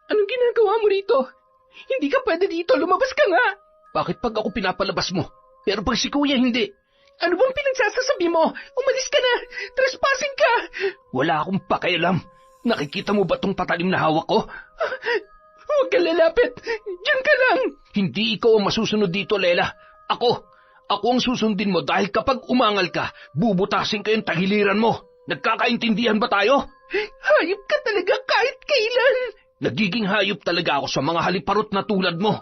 Anong ginagawa mo rito? Hindi ka pwede dito, lumabas ka nga! Bakit pag ako pinapalabas mo? Pero pag si Kuya hindi. Ano bang pinagsasasabi mo? Umalis ka na! Trespassing ka! Wala akong pakialam. Nakikita mo ba tong patalim na hawak ko? Huwag ka lalapit! Diyan ka lang! Hindi ikaw ang masusunod dito, Lela. Ako ang susundin mo dahil kapag umangal ka, bubutasin ko yung tagiliran mo. Nagkakaintindihan ba tayo? Hayop ka talaga kahit kailan! Nagiging hayop talaga ako sa mga haliparot na tulad mo.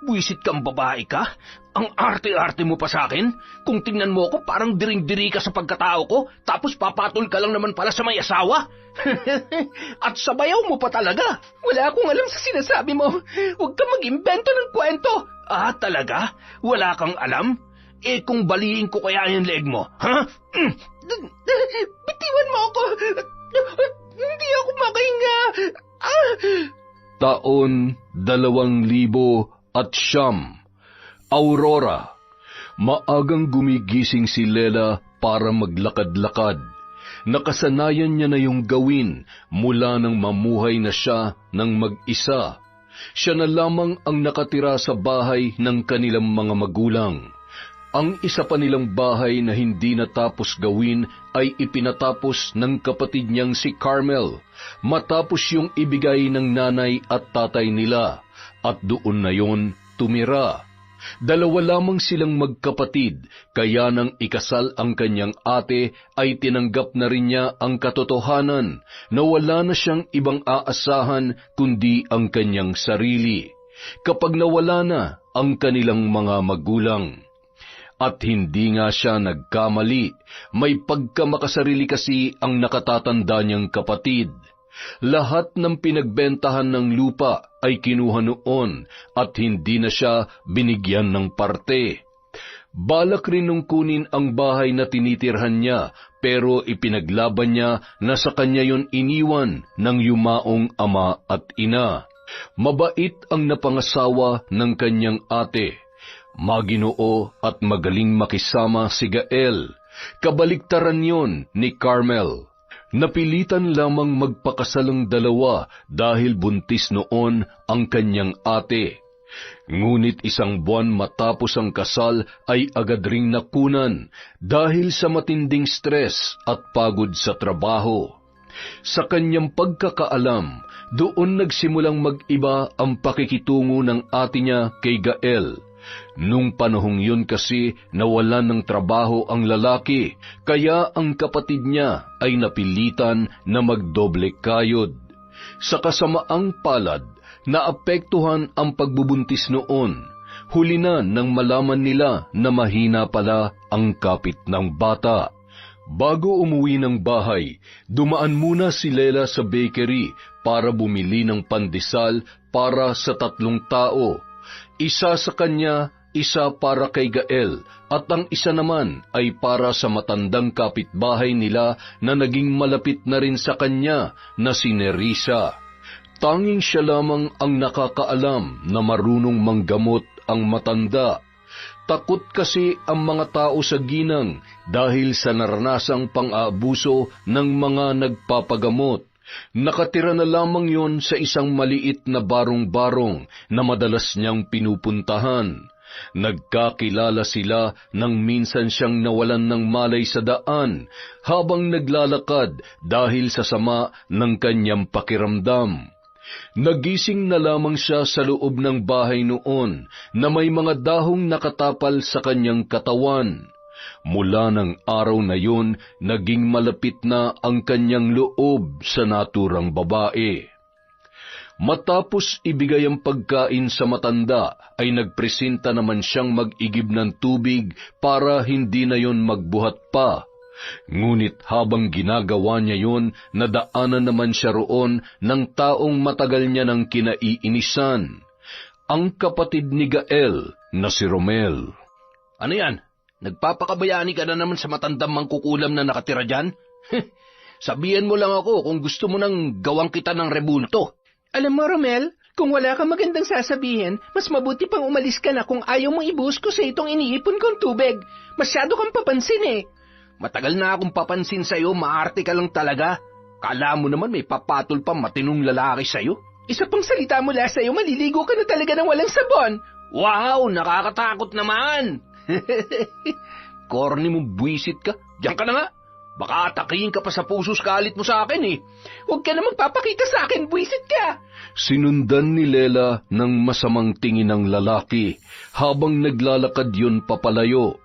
Buwisit kang babae ka? Ang arte-arte mo pa sa akin? Kung tingnan mo ako, parang diring-diri ka sa pagkatao ko, tapos papatol ka lang naman pala sa may asawa? At sabayaw mo pa talaga. Wala akong alam sa sinasabi mo. Huwag kang mag-imbento ng kwento. Ah, talaga? Wala kang alam? Eh kung baliin ko kaya yung leg mo, ha? Bitiwan mo ako! Hindi ako makahinga! Taon 2009. Aurora. Maagang gumigising si Lela para maglakad-lakad. Nakasanayan niya na yung gawin mula nang mamuhay na siya ng mag-isa. Siya na lamang ang nakatira sa bahay ng kanilang mga magulang. Ang isa pa nilang bahay na hindi natapos gawin ay ipinatapos ng kapatid niyang si Carmel, matapos yung ibigay ng nanay at tatay nila, at doon na yon tumira. Dalawa lamang silang magkapatid, kaya nang ikasal ang kanyang ate ay tinanggap na rin niya ang katotohanan na wala na siyang ibang aasahan kundi ang kanyang sarili, kapag nawala na ang kanilang mga magulang. At hindi nga siya nagkamali, may pagkamakasarili kasi ang nakatatanda niyang kapatid. Lahat ng pinagbentahan ng lupa ay kinuha noon at hindi na siya binigyan ng parte. Balak rin nung kunin ang bahay na tinitirhan niya, pero ipinaglaban niya na sa kanya yon iniwan ng yumaong ama at ina. Mabait ang napangasawa ng kanyang ate. Maginoo at magaling makisama si Gael. Kabaliktaran yon ni Carmel. Napilitan lamang magpakasal ang dalawa dahil buntis noon ang kanyang ate. Ngunit isang buwan matapos ang kasal ay agad ring nakunan dahil sa matinding stress at pagod sa trabaho. Sa kanyang pagkakaalam, doon nagsimulang mag-iba ang pakikitungo ng ate niya kay Gael. Nung panahong yun kasi nawalan ng trabaho ang lalaki, kaya ang kapatid niya ay napilitan na magdoble kayod. Sa kasamaang palad, naapektuhan ang pagbubuntis noon. Huli na nang malaman nila na mahina pala ang kapit ng bata. Bago umuwi ng bahay, dumaan muna si Lela sa bakery para bumili ng pandesal para sa 3 tao. Isa sa kanya, isa para kay Gael, at ang isa naman ay para sa matandang kapitbahay nila na naging malapit na rin sa kanya na si Nerissa. Tanging siya lamang ang nakakaalam na marunong manggamot ang matanda. Takot kasi ang mga tao sa ginang dahil sa naranasang pang-aabuso ng mga nagpapagamot. Nakatira na lamang yon sa isang maliit na barong-barong na madalas niyang pinupuntahan. Nagkakilala sila nang minsan siyang nawalan ng malay sa daan habang naglalakad dahil sa sama ng kanyang pakiramdam. Nagising na lamang siya sa loob ng bahay noon na may mga dahong nakatapal sa kanyang katawan. Mula ng araw na yun, naging malapit na ang kanyang loob sa naturang babae. Matapos ibigay ang pagkain sa matanda, ay nagpresenta naman siyang mag-igib ng tubig para hindi na yon magbuhat pa. Ngunit habang ginagawa niya yon, nadaanan naman siya roon ng taong matagal niya nang kinaiinisan, ang kapatid ni Gael na si Romel. Ano yan? Nagpapakabayani ka na naman sa matandang mangkukulam na nakatira dyan? Sabihan mo lang ako kung gusto mo nang gawang kita ng rebulto. Alam mo, Romel, kung wala kang magandang sasabihin, mas mabuti pang umalis ka na kung ayaw mong ibuhos ko sa itong iniipon kong tubig. Masyado kang papansin eh. Matagal na akong papansin sa'yo, maarte ka lang talaga. Kala mo naman may papatol pa matinong lalaki sa'yo. Isa pang salita mula sa'yo, maliligo ka na talaga ng walang sabon. Wow, nakakatakot naman. Corny mo, buwisit ka. Diyan ka na nga. Baka atakihin ka pa sa pusos kalit mo sa akin eh. Huwag ka na magpapakita sa akin, buwisit ka. Sinundan ni Lela ng masamang tingin ng lalaki habang naglalakad yun papalayo.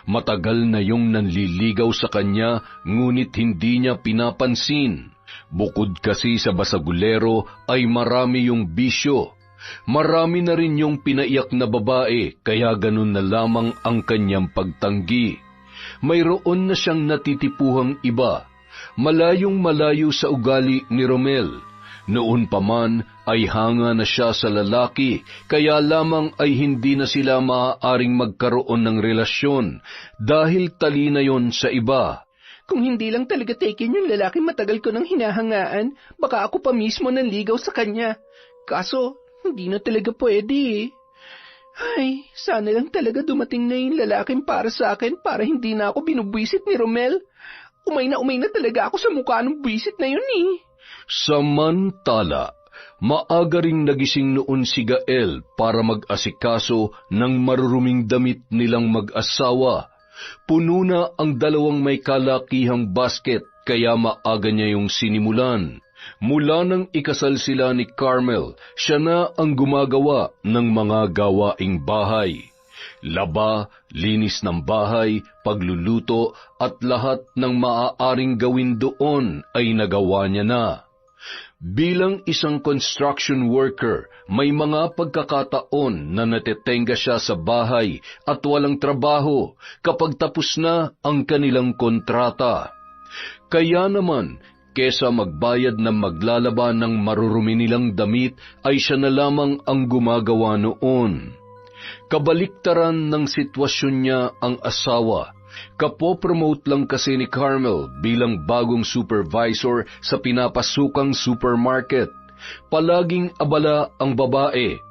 Matagal na yung nanliligaw sa kanya ngunit hindi niya pinapansin. Bukod kasi sa basagulero ay marami yung bisyo. Marami na rin yung pinaiyak na babae kaya ganun na lamang ang kanyang pagtanggi. Mayroon na siyang natitipuhang iba, malayong malayo sa ugali ni Romel. Noon pa man ay hanga na siya sa lalaki, kaya lamang ay hindi na sila maaaring magkaroon ng relasyon dahil tali na yon sa iba. Kung hindi lang talaga taken yung lalaki matagal ko nang hinahangaan, baka ako pa mismo nanligaw sa kanya. Kaso, hindi na talaga pwede eh. Ay, sana lang talaga dumating na yung lalaking para sa akin para hindi na ako binubwisit ni Romel. Umay na talaga ako sa mukha ng bwisit na yun eh. Samantala, maaga ring nagising noon si Gael para mag-asikaso ng maruruming damit nilang mag-asawa. Puno na ang dalawang may kalakihang basket kaya maaga niya yung sinimulan. Mula nang ikasal sila ni Carmel, siya na ang gumagawa ng mga gawaing bahay. Laba, linis ng bahay, pagluluto at lahat ng maaaring gawin doon ay nagawa niya na. Bilang isang construction worker, may mga pagkakataon na natetenga siya sa bahay at walang trabaho kapag tapos na ang kanilang kontrata. Kaya naman, kesa magbayad ng maglalaba ng marurumi nilang damit, ay siya na lamang ang gumagawa noon. Kabaliktaran ng sitwasyon niya ang asawa. Kapo-promote lang kasi ni Carmel bilang bagong supervisor sa pinapasukang supermarket. Palaging abala ang babae.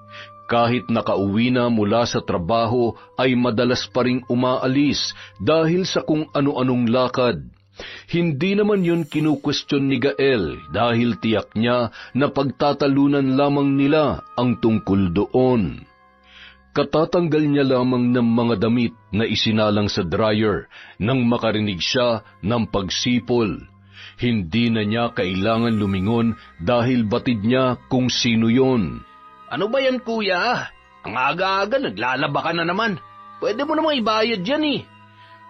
Kahit nakauwi na mula sa trabaho ay madalas pa ring umaalis dahil sa kung ano-anong lakad. Hindi naman yun kinukwestiyon ni Gael dahil tiyak niya na pagtatalunan lamang nila ang tungkol doon. Katatanggal niya lamang ng mga damit na isinalang sa dryer nang makarinig siya ng pagsipol. Hindi na niya kailangan lumingon dahil batid niya kung sino yon. Ano ba yan, kuya? Ang aga-aga naglalaba ka na naman. Pwede mo namang ibayad yan eh.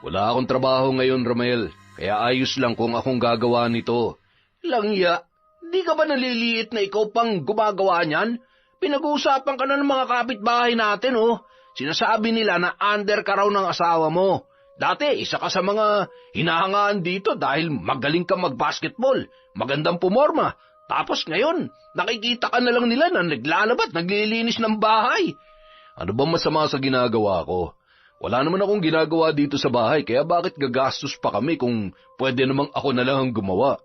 Wala akong trabaho ngayon, Romel. Kaya ayos lang kung akong gagawa nito. Langya, di ka ba naliliit na ikaw pang gumagawa niyan? Pinag-uusapan ka na ng mga kapitbahay natin, oh. Sinasabi nila na under ka raw ng asawa mo. Dati, isa ka sa mga hinahangaan dito dahil magaling ka mag-basketball, magandang pumorma. Tapos ngayon, nakikita ka na lang nila na naglalabat, naglilinis ng bahay. Ano bang masama sa ginagawa ko? Wala naman akong ginagawa dito sa bahay, kaya bakit gagastos pa kami kung pwede namang ako na lang ang gumawa?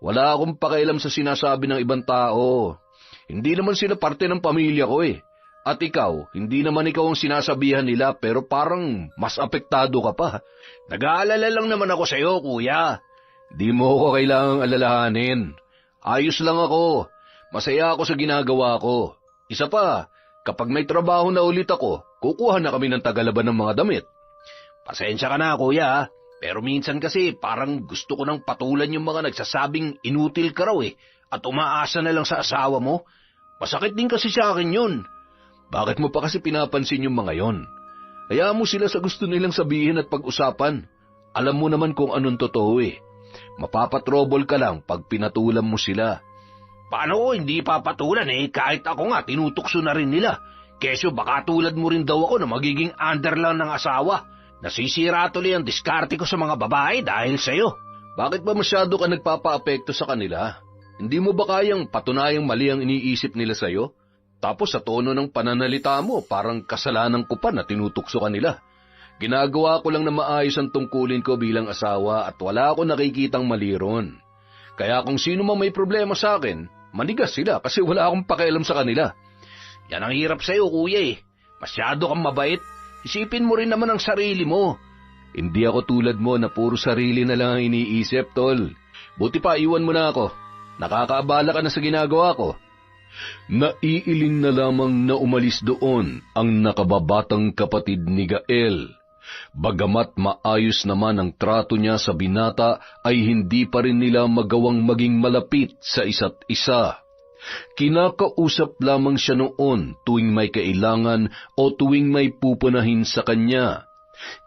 Wala akong pakialam sa sinasabi ng ibang tao. Hindi naman sila parte ng pamilya ko eh. At ikaw, hindi naman ikaw ang sinasabihan nila pero parang mas apektado ka pa. Nag-aalala lang naman ako sa iyo, kuya. Di mo ako kailangang alalahanin. Ayos lang ako. Masaya ako sa ginagawa ko. Isa pa, kapag may trabaho na ulit ako, kukuha na kami ng tagalaban ng mga damit. Pasensya ka na, kuya. Pero minsan kasi parang gusto ko nang patulan yung mga nagsasabing inutil ka raw eh. At umaasa na lang sa asawa mo. Masakit din kasi sa akin yun. Bakit mo pa kasi pinapansin yung mga yon? Hayaan mo sila sa gusto nilang sabihin at pag-usapan. Alam mo naman kung anong totoo eh. Mapapatrobol ka lang pag pinatulan mo sila. Paano ko hindi papatulan eh? Kahit ako nga, tinutukso na rin nila. Kesyo baka tulad mo rin daw ako na magiging under lang ng asawa. Nasisira tuloy ang diskarte ko sa mga babae dahil sa'yo. Bakit ba masyado ka nagpapa-apekto sa kanila? Hindi mo ba kayang patunayang mali ang iniisip nila sa'yo? Tapos sa tono ng pananalita mo, parang kasalanan ko pa na tinutukso ka nila. Ginagawa ko lang na maayos ang tungkulin ko bilang asawa at wala akong nakikitang mali ron. Kaya kung sino man may problema sa akin, manigas sila kasi wala akong pakialam sa kanila. Yan ang hirap sa'yo, kuya eh. Masyado kang mabait. Isipin mo rin naman ang sarili mo. Hindi ako tulad mo na puro sarili na lang ang iniisip, tol. Buti pa, iwan mo na ako. Nakakaabala ka na sa ginagawa ko. Naiiling na lamang na umalis doon ang nakababatang kapatid ni Gael. Bagamat maayos naman ang trato niya sa binata, ay hindi pa rin nila magawang maging malapit sa isa't isa. Kinakausap lamang siya noon tuwing may kailangan o tuwing may pupunahin sa kanya.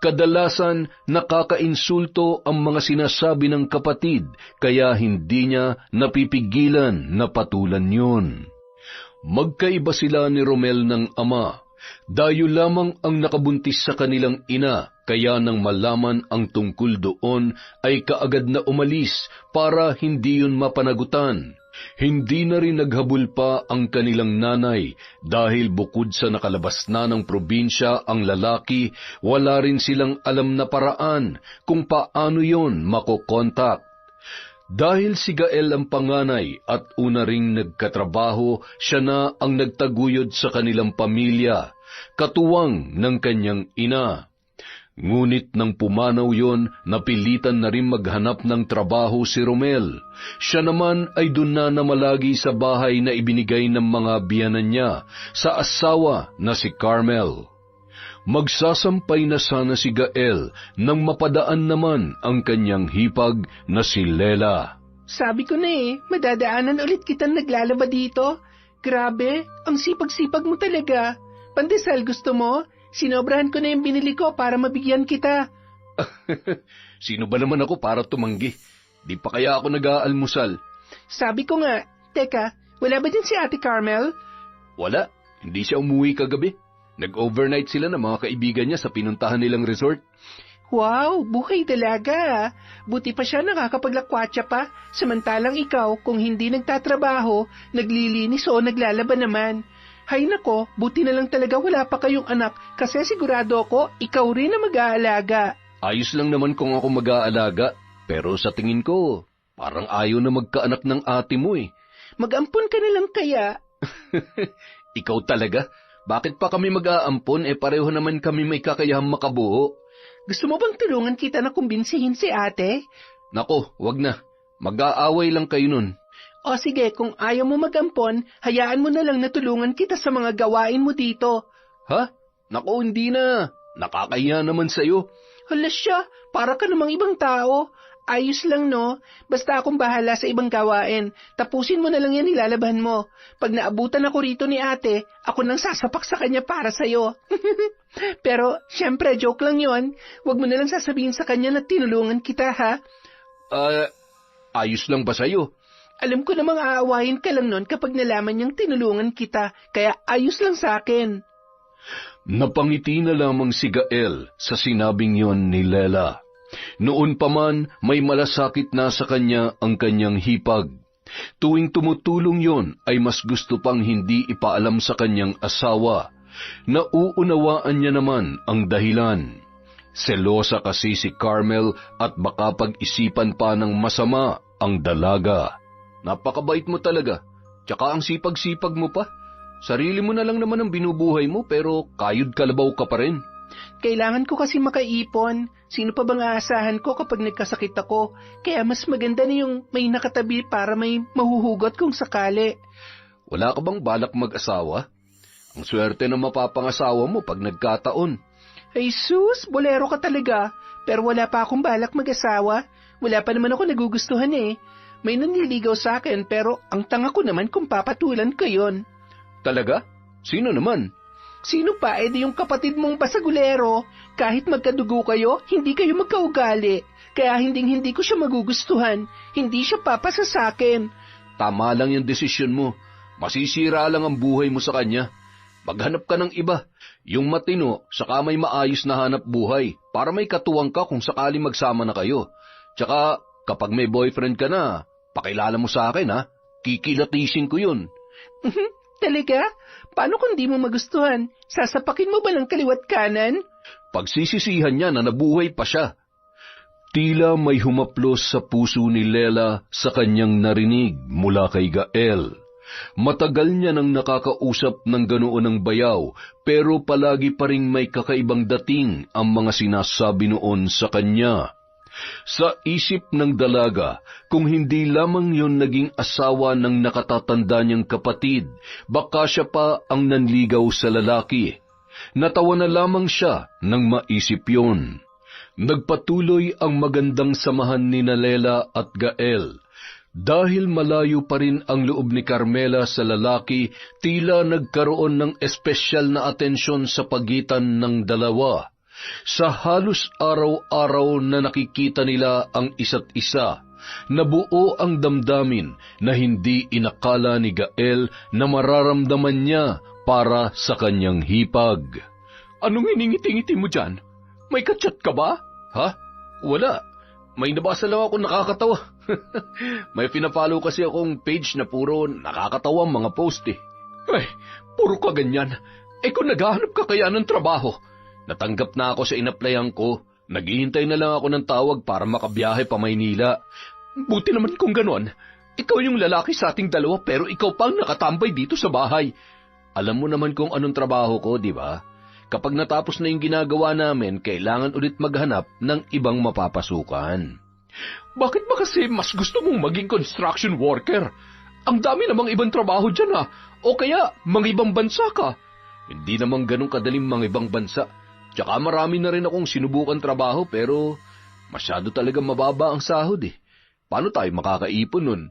Kadalasan nakakainsulto ang mga sinasabi ng kapatid, kaya hindi niya napipigilan na patulan yun. Magkaiba sila ni Romel ng ama. Dayo lamang ang nakabuntis sa kanilang ina, kaya nang malaman ang tungkol doon ay kaagad na umalis para hindi yun mapanagutan. Hindi na rin naghabol pa ang kanilang nanay dahil bukod sa nakalabas na ng probinsya ang lalaki, wala rin silang alam na paraan kung paano yon makokontak. Dahil si Gael ang panganay at una ring nagkatrabaho, siya na ang nagtaguyod sa kanilang pamilya, katuwang ng kanyang ina. Ngunit nang pumanaw yon, napilitan na rin maghanap ng trabaho si Romel. Siya naman ay doon na namalagi sa bahay na ibinigay ng mga biyanan niya sa asawa na si Carmel. Magsasampay na sana si Gael nang mapadaan naman ang kanyang hipag na si Lela. Sabi ko na madadaanan ulit kitang naglalaba dito. Grabe, ang sipag-sipag mo talaga. Pandesal gusto mo? Sinobrahan ko na yung binili ko para mabigyan kita. Sino ba naman ako para tumanggi? Di pa kaya ako nag-aalmusal? Sabi ko nga. Teka, wala ba din si Ate Carmel? Wala, hindi siya umuwi kagabi. Nag-overnight sila ng mga kaibigan niya sa pinuntahan nilang resort. Wow, buhay talaga. Buti pa siya nakakapaglakwatsa pa, samantalang ikaw kung hindi nagtatrabaho, naglilinis o naglalaba naman. Hay nako, buti na lang talaga wala pa kayong anak kasi sigurado ako ikaw rin na mag-aalaga. Ayos lang naman kung ako mag-aalaga, pero sa tingin ko, parang ayaw na magkaanak ng ate mo eh. Mag-ampon ka na lang kaya. Ikaw talaga? Bakit pa kami mag-aampon pareho naman kami may kakayahang makabuo? Gusto mo bang tulungan kita na kumbinsihin si ate? Nako, wag na. Mag-aaway lang kayo nun. O sige, kung ayaw mo mag-ampon, hayaan mo na lang na tulungan kita sa mga gawain mo dito. Ha? Nako, hindi na. Nakakahiya naman sa'yo. Hala siya, para ka namang ibang tao. Ayos lang no, basta akong bahala sa ibang gawain. Tapusin mo na lang yan nilalaban mo. Pag naabutan ako rito ni ate, ako nang sasapak sa kanya para sa'yo. Pero, syempre, joke lang yon. Huwag mo na lang sasabihin sa kanya na tinulungan kita, ha? Ayos lang ba sa'yo? Alam ko namang aawahin ka lang nun kapag nalaman niyang tinulungan kita, kaya ayos lang sa akin. Napangiti na lamang si Gael sa sinabing yon ni Lela. Noon pa man, may malasakit na sa kanya ang kanyang hipag. Tuwing tumutulong yon, ay mas gusto pang hindi ipaalam sa kanyang asawa. Nauunawaan niya naman ang dahilan. Selosa kasi si Carmel at baka pag-isipan pa ng masama ang dalaga. Napakabait mo talaga, tsaka ang sipag-sipag mo pa. Sarili mo na lang naman ang binubuhay mo pero kayod kalabaw ka pa rin. Kailangan ko kasi makaipon. Sino pa bang aasahan ko kapag nagkasakit ako? Kaya mas maganda na yung may nakatabi para may mahuhugot kung sakali. Wala ka bang balak mag-asawa? Ang swerte na mapapangasawa mo pag nagkataon. Ay sus, bolero ka talaga. Pero wala pa akong balak mag-asawa. Wala pa naman ako nagugustuhan eh. May nanliligaw sa akin pero ang tanga ko naman kung papatulan ko yon. Talaga? Sino naman? Sino pa? Di yung kapatid mong basagulero. Kahit magkadugo kayo, hindi kayo magkaugali. Kaya hindi ko siya magugustuhan. Hindi siya papasa sa akin. Tama lang yung desisyon mo. Masisira lang ang buhay mo sa kanya. Maghanap ka ng iba. Yung matino, saka may maayos na hanap buhay. Para may katuwang ka kung sakali magsama na kayo. Tsaka, kapag may boyfriend ka na, pakilala mo sa akin ha. Kikilatisin ko yun. Talaga? Paano kung di mo magustuhan? Sasapakin mo ba ng kaliwat kanan? Pagsisisihan niya na nabuhay pa siya. Tila may humaplos sa puso ni Lela sa kanyang narinig mula kay Gael. Matagal niya nang nakakausap ng ganoon ng bayaw, pero palagi pa ring may kakaibang dating ang mga sinasabi noon sa kanya. Sa isip ng dalaga, kung hindi lamang yon naging asawa ng nakatatanda niyang kapatid, baka siya pa ang nanligaw sa lalaki. Natawa na lamang siya nang maisip yon. Nagpatuloy ang magandang samahan ni Lela at Gael. Dahil malayo pa rin ang loob ni Carmela sa lalaki, tila nagkaroon ng espesyal na atensyon sa pagitan ng dalawa. Sa halos araw-araw na nakikita nila ang isa't isa, nabuo ang damdamin na hindi inakala ni Gael na mararamdaman niya para sa kanyang hipag. Anong iningiti-ngiti mo dyan? May kachat ka ba? Ha? Wala. May nabasa lang ako nakakatawa. May pinafollow kasi akong page na puro nakakatawang mga post eh. Ay, puro ka ganyan. Kung naghahanap ka kaya ng trabaho. Natanggap na ako sa inaplayan ko. Naghihintay na lang ako ng tawag para makabiyahe pa Maynila. Buti naman kung ganon. Ikaw yung lalaki sa ating dalawa pero ikaw pang nakatambay dito sa bahay. Alam mo naman kung anong trabaho ko, di ba? Kapag natapos na yung ginagawa namin, kailangan ulit maghanap ng ibang mapapasukan. Bakit ba kasi mas gusto mong maging construction worker? Ang dami namang ibang trabaho dyan O kaya, mga ibang bansa ka. Hindi naman ganun kadaling mga ibang bansa. Tsaka marami na rin akong sinubukan trabaho pero masyado talaga mababa ang sahod eh. Paano tayo makakaipon nun?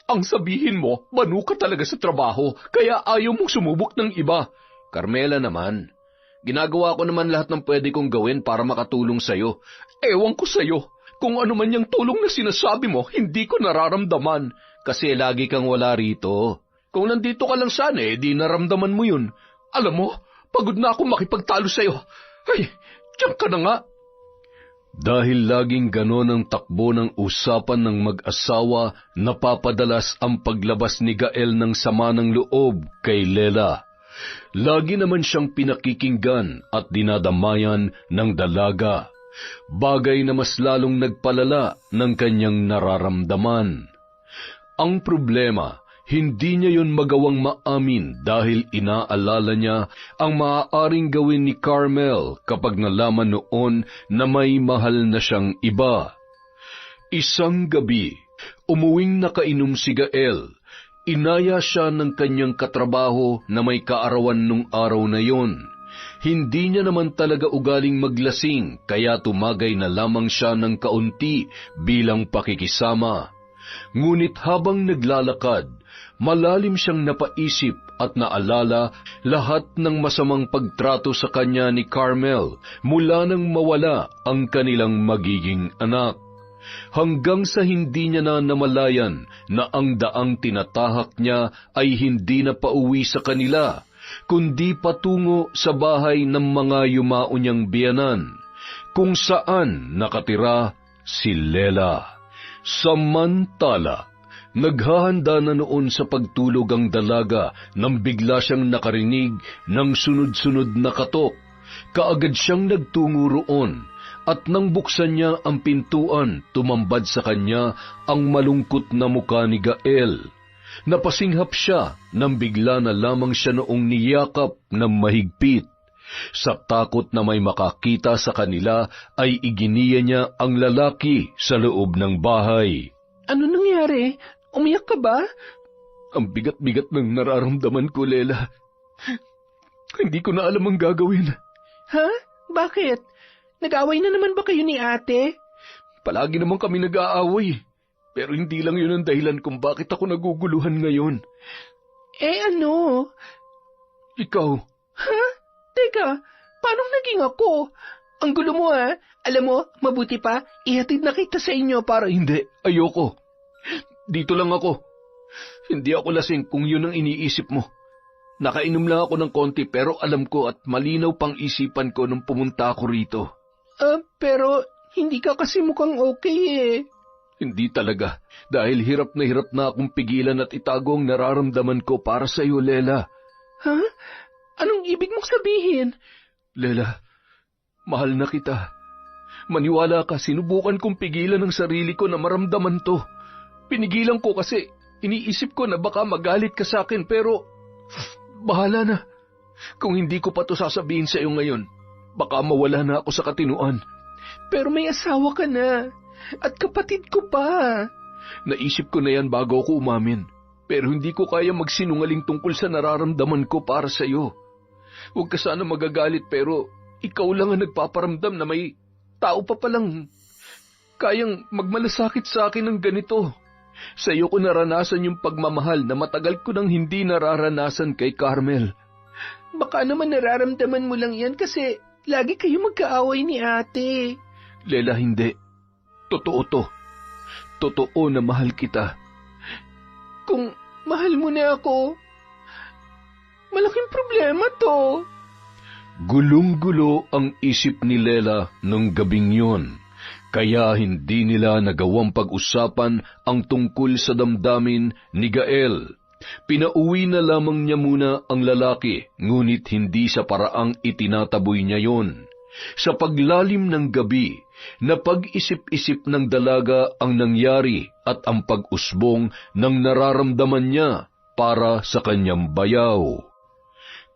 Ang sabihin mo, banu ka talaga sa trabaho, kaya ayaw mong sumubok ng iba. Carmela naman, ginagawa ko naman lahat ng pwede kong gawin para makatulong sa'yo. Ewan ko sa'yo. Kung ano man yung tulong na sinasabi mo, hindi ko nararamdaman. Kasi lagi kang wala rito. Kung nandito ka lang sana di naramdaman mo yun. Alam mo, pagod na akong makipagtalo sa'yo. Ay, diyan ka na nga. Dahil laging ganon ang takbo ng usapan ng mag-asawa, napapadalas ang paglabas ni Gael ng sama ng loob kay Lela. Lagi naman siyang pinakikinggan at dinadamayan ng dalaga, bagay na mas lalong nagpalala ng kanyang nararamdaman. Ang problema, hindi niya yon magawang maamin dahil inaalala niya ang maaaring gawin ni Carmel kapag nalaman noon na may mahal na siyang iba. Isang gabi, umuwing nakainom si Gael. Inaya siya ng kanyang katrabaho na may kaarawan nung araw na yon. Hindi niya naman talaga ugaling maglasing kaya tumagay na lamang siya ng kaunti bilang pakikisama. Ngunit habang naglalakad, malalim siyang napaisip at naalala lahat ng masamang pagtrato sa kanya ni Carmel mula nang mawala ang kanilang magiging anak. Hanggang sa hindi niya na namalayan na ang daang tinatahak niya ay hindi na pauwi sa kanila, kundi patungo sa bahay ng mga yumao niyang biyanan, kung saan nakatira si Lela. Samantala, naghahanda na noon sa pagtulog ang dalaga nang bigla siyang nakarinig ng sunod-sunod na katok. Kaagad siyang nagtungo roon at nang buksan niya ang pintuan, tumambad sa kanya ang malungkot na muka ni Gael. Napasinghap siya nang bigla na lamang siya noong niyakap ng mahigpit. Sa takot na may makakita sa kanila ay iginiya niya ang lalaki sa loob ng bahay. Ano nangyari? Umiyak ka ba? Ang bigat-bigat ng nararamdaman ko, Lela. Hindi ko na alam ang gagawin. Ha? Bakit? Nag-away na naman ba kayo ni ate? Palagi naman kami nag-aaway. Pero hindi lang yun ang dahilan kung bakit ako naguguluhan ngayon. Ano? Ikaw. Ha? Teka, paano naging ako? Ang gulo mo Alam mo, mabuti pa, ihatid na kita sa inyo para... Hindi, ayoko. Dito lang ako. Hindi ako lasing kung yun ang iniisip mo. Nakainom lang ako ng konti pero alam ko at malinaw pang isipan ko nung pumunta ako rito. Pero hindi ka kasi mukhang okay Hindi talaga, dahil hirap na akong pigilan at itago ang nararamdaman ko para sa iyo, Lela. Ha? Anong ibig mong sabihin? Lela, mahal na kita. Maniwala ka, sinubukan kong pigilan ang sarili ko na maramdaman to. Pinigilan ko kasi iniisip ko na baka magalit ka sa akin pero bahala na. Kung hindi ko pa to sasabihin sa iyo ngayon, baka mawala na ako sa katinuan. Pero may asawa ka na. At kapatid ko pa. Naisip ko na yan bago ako umamin. Pero hindi ko kaya magsinungaling tungkol sa nararamdaman ko para sa iyo. Huwag ka sana magagalit pero ikaw lang ang nagpaparamdam na may tao pa palang kayang magmalasakit sa akin ng ganito. Sa iyo ko naranasan yung pagmamahal na matagal ko nang hindi nararanasan kay Carmel. Baka naman nararamdaman mo lang yan kasi lagi kayo magkaaway ni ate. Lela, hindi. Totoo to. Totoo na mahal kita. Kung mahal mo na ako, malaking problema to. Gulong-gulo ang isip ni Lela nung gabing yun. Kaya hindi nila nagawang pag-usapan ang tungkol sa damdamin ni Gael. Pinauwi na lamang niya muna ang lalaki, ngunit hindi sa paraang itinataboy niya yon. Sa paglalim ng gabi, napag-isip-isip ng dalaga ang nangyari at ang pag-usbong ng nararamdaman niya para sa kanyang bayaw.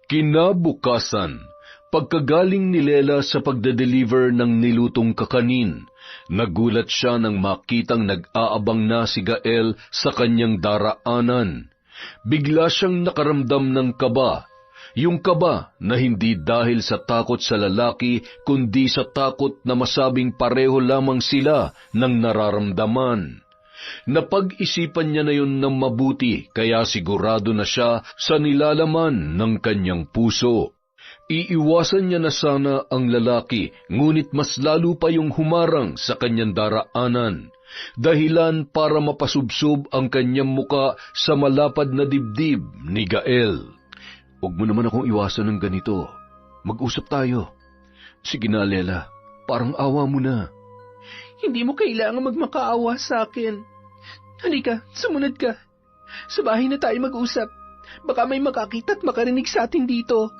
Kinabukasan, pagkagaling ni Lela sa pagde-deliver ng nilutong kakanin, nagulat siya nang makitang nag-aabang na si Gael sa kanyang daraanan. Bigla siyang nakaramdam ng kaba, yung kaba na hindi dahil sa takot sa lalaki kundi sa takot na masabing pareho lamang sila ng nararamdaman. Napag-isipan niya na yun ng mabuti kaya sigurado na siya sa nilalaman ng kanyang puso. Iiwasan niya na sana ang lalaki, ngunit mas lalo pa yung humarang sa kanyang daraanan. Dahilan para mapasubsob ang kanyang muka sa malapad na dibdib ni Gael. Huwag mo naman akong iwasan ng ganito. Mag-usap tayo. Sige na, Lela. Parang awa mo na. Hindi mo kailangan magmakaawa sa akin. Halika, sumunod ka. Sa bahay na tayo mag-usap. Baka may makakita at makarinig sa atin dito.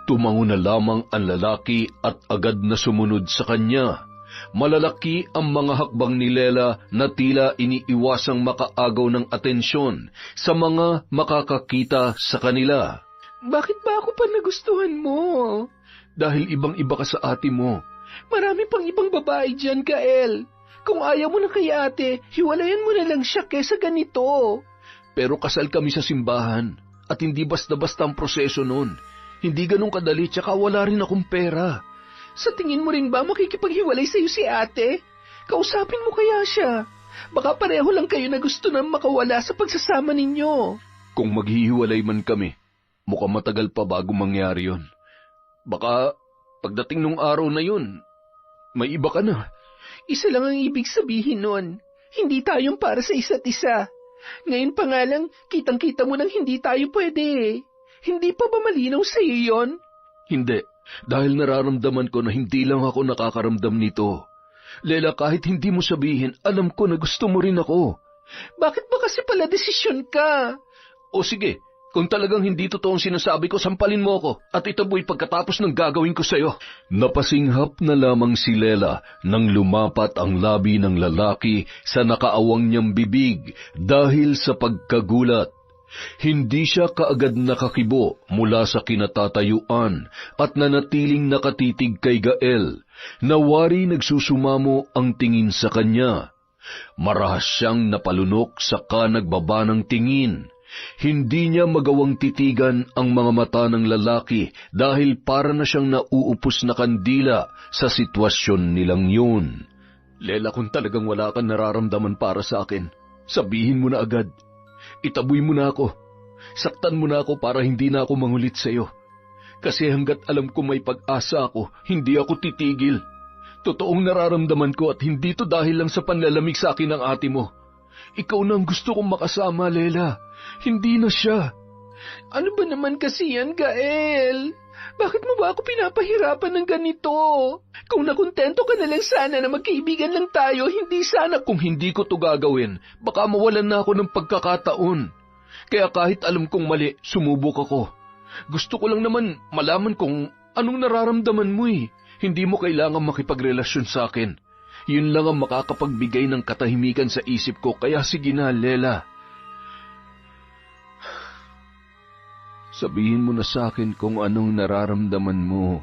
Tumango na lamang ang lalaki at agad na sumunod sa kanya. Malalaki ang mga hakbang ni Lela na tila iniiwasang makaagaw ng atensyon sa mga makakakita sa kanila. Bakit ba ako pa nagustuhan mo? Dahil ibang-iba ka sa ate mo. Marami pang ibang babae dyan, Gael. Kung ayaw mo na kay ate, hiwalayan mo na lang siya kesa ganito. Pero kasal kami sa simbahan at hindi basta-basta ang proseso nun. Hindi ganun kadali tsaka wala rin akong pera. Sa tingin mo rin ba makikipaghiwalay sa'yo si ate? Kausapin mo kaya siya. Baka pareho lang kayo na gusto na makawala sa pagsasama ninyo. Kung maghihiwalay man kami, mukhang matagal pa bago mangyari yon. Baka pagdating nung araw na yun, may iba ka na. Isa lang ang ibig sabihin nun. Hindi tayong para sa isa't isa. Ngayon pa nga lang, kitang-kita mo nang hindi tayo pwede. Hindi pa ba malinaw sa'yo yon? Hindi. Dahil nararamdaman ko na hindi lang ako nakakaramdam nito. Lela, kahit hindi mo sabihin, alam ko na gusto mo rin ako. Bakit ba kasi pala desisyon ka? O sige, kung talagang hindi totoong sinasabi ko, sampalin mo ako at itaboy pagkatapos ng gagawin ko sa'yo. Napasinghap na lamang si Lela nang lumapat ang labi ng lalaki sa nakaawang niyang bibig dahil sa pagkagulat. Hindi siya kaagad nakakibo mula sa kinatatayuan at nanatiling nakatitig kay Gael. Nawari nagsusumamo ang tingin sa kanya. Marahas siyang napalunok saka nagbaba ng tingin. Hindi niya magawang titigan ang mga mata ng lalaki dahil para na siyang nauupos na kandila sa sitwasyon nilang yun. Lela, kung talagang wala kang nararamdaman para sa akin, sabihin mo na agad. Itaboy mo na ako. Saktan mo na ako para hindi na ako mangulit sa iyo. Kasi hanggat alam ko may pag-asa ako, hindi ako titigil. Totoong nararamdaman ko at hindi to dahil lang sa panlalamig sa akin ng ate mo. Ikaw na ang gusto kong makasama, Lela. Hindi na siya. Ano ba naman kasi yan, Gael? Bakit mo ba ako pinapahirapan ng ganito? Kung nakontento ka na lang sana na magkaibigan lang tayo, hindi sana. Kung hindi ko to gagawin, baka mawalan na ako ng pagkakataon. Kaya kahit alam kong mali, sumubok ako. Gusto ko lang naman malaman kung anong nararamdaman mo eh. Hindi mo kailangan makipagrelasyon sa akin. Yun lang ang makakapagbigay ng katahimikan sa isip ko, kaya sige na, Lela. Sabihin mo na sa akin kung anong nararamdaman mo.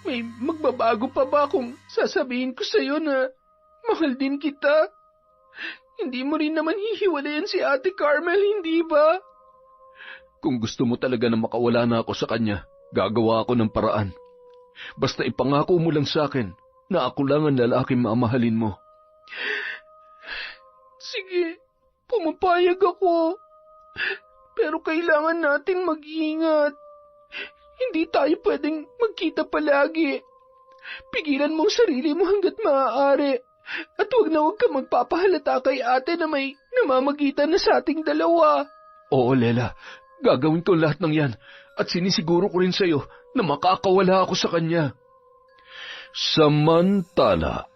May magbabago pa ba kung sasabihin ko sa'yo na Mahal din kita. Hindi mo rin naman hihiwalayan si Ate Carmel, hindi ba? Kung gusto mo talaga na makawala na ako sa kanya, gagawa ako ng paraan. Basta ipangako mo lang sa akin na ako lang ang lalaking mamahalin mo. Sige, pumapayag ako. Pero kailangan natin mag-ingat. Hindi tayo pwedeng magkita palagi. Pigilan mo ang sarili mo hanggat maaari. At huwag ka magpapahalata kay ate na may namamagitan na sa ating dalawa. Oo, Lela. Gagawin ko lahat ng yan. At sinisiguro ko rin sa'yo na makakawala ako sa kanya. Samantala,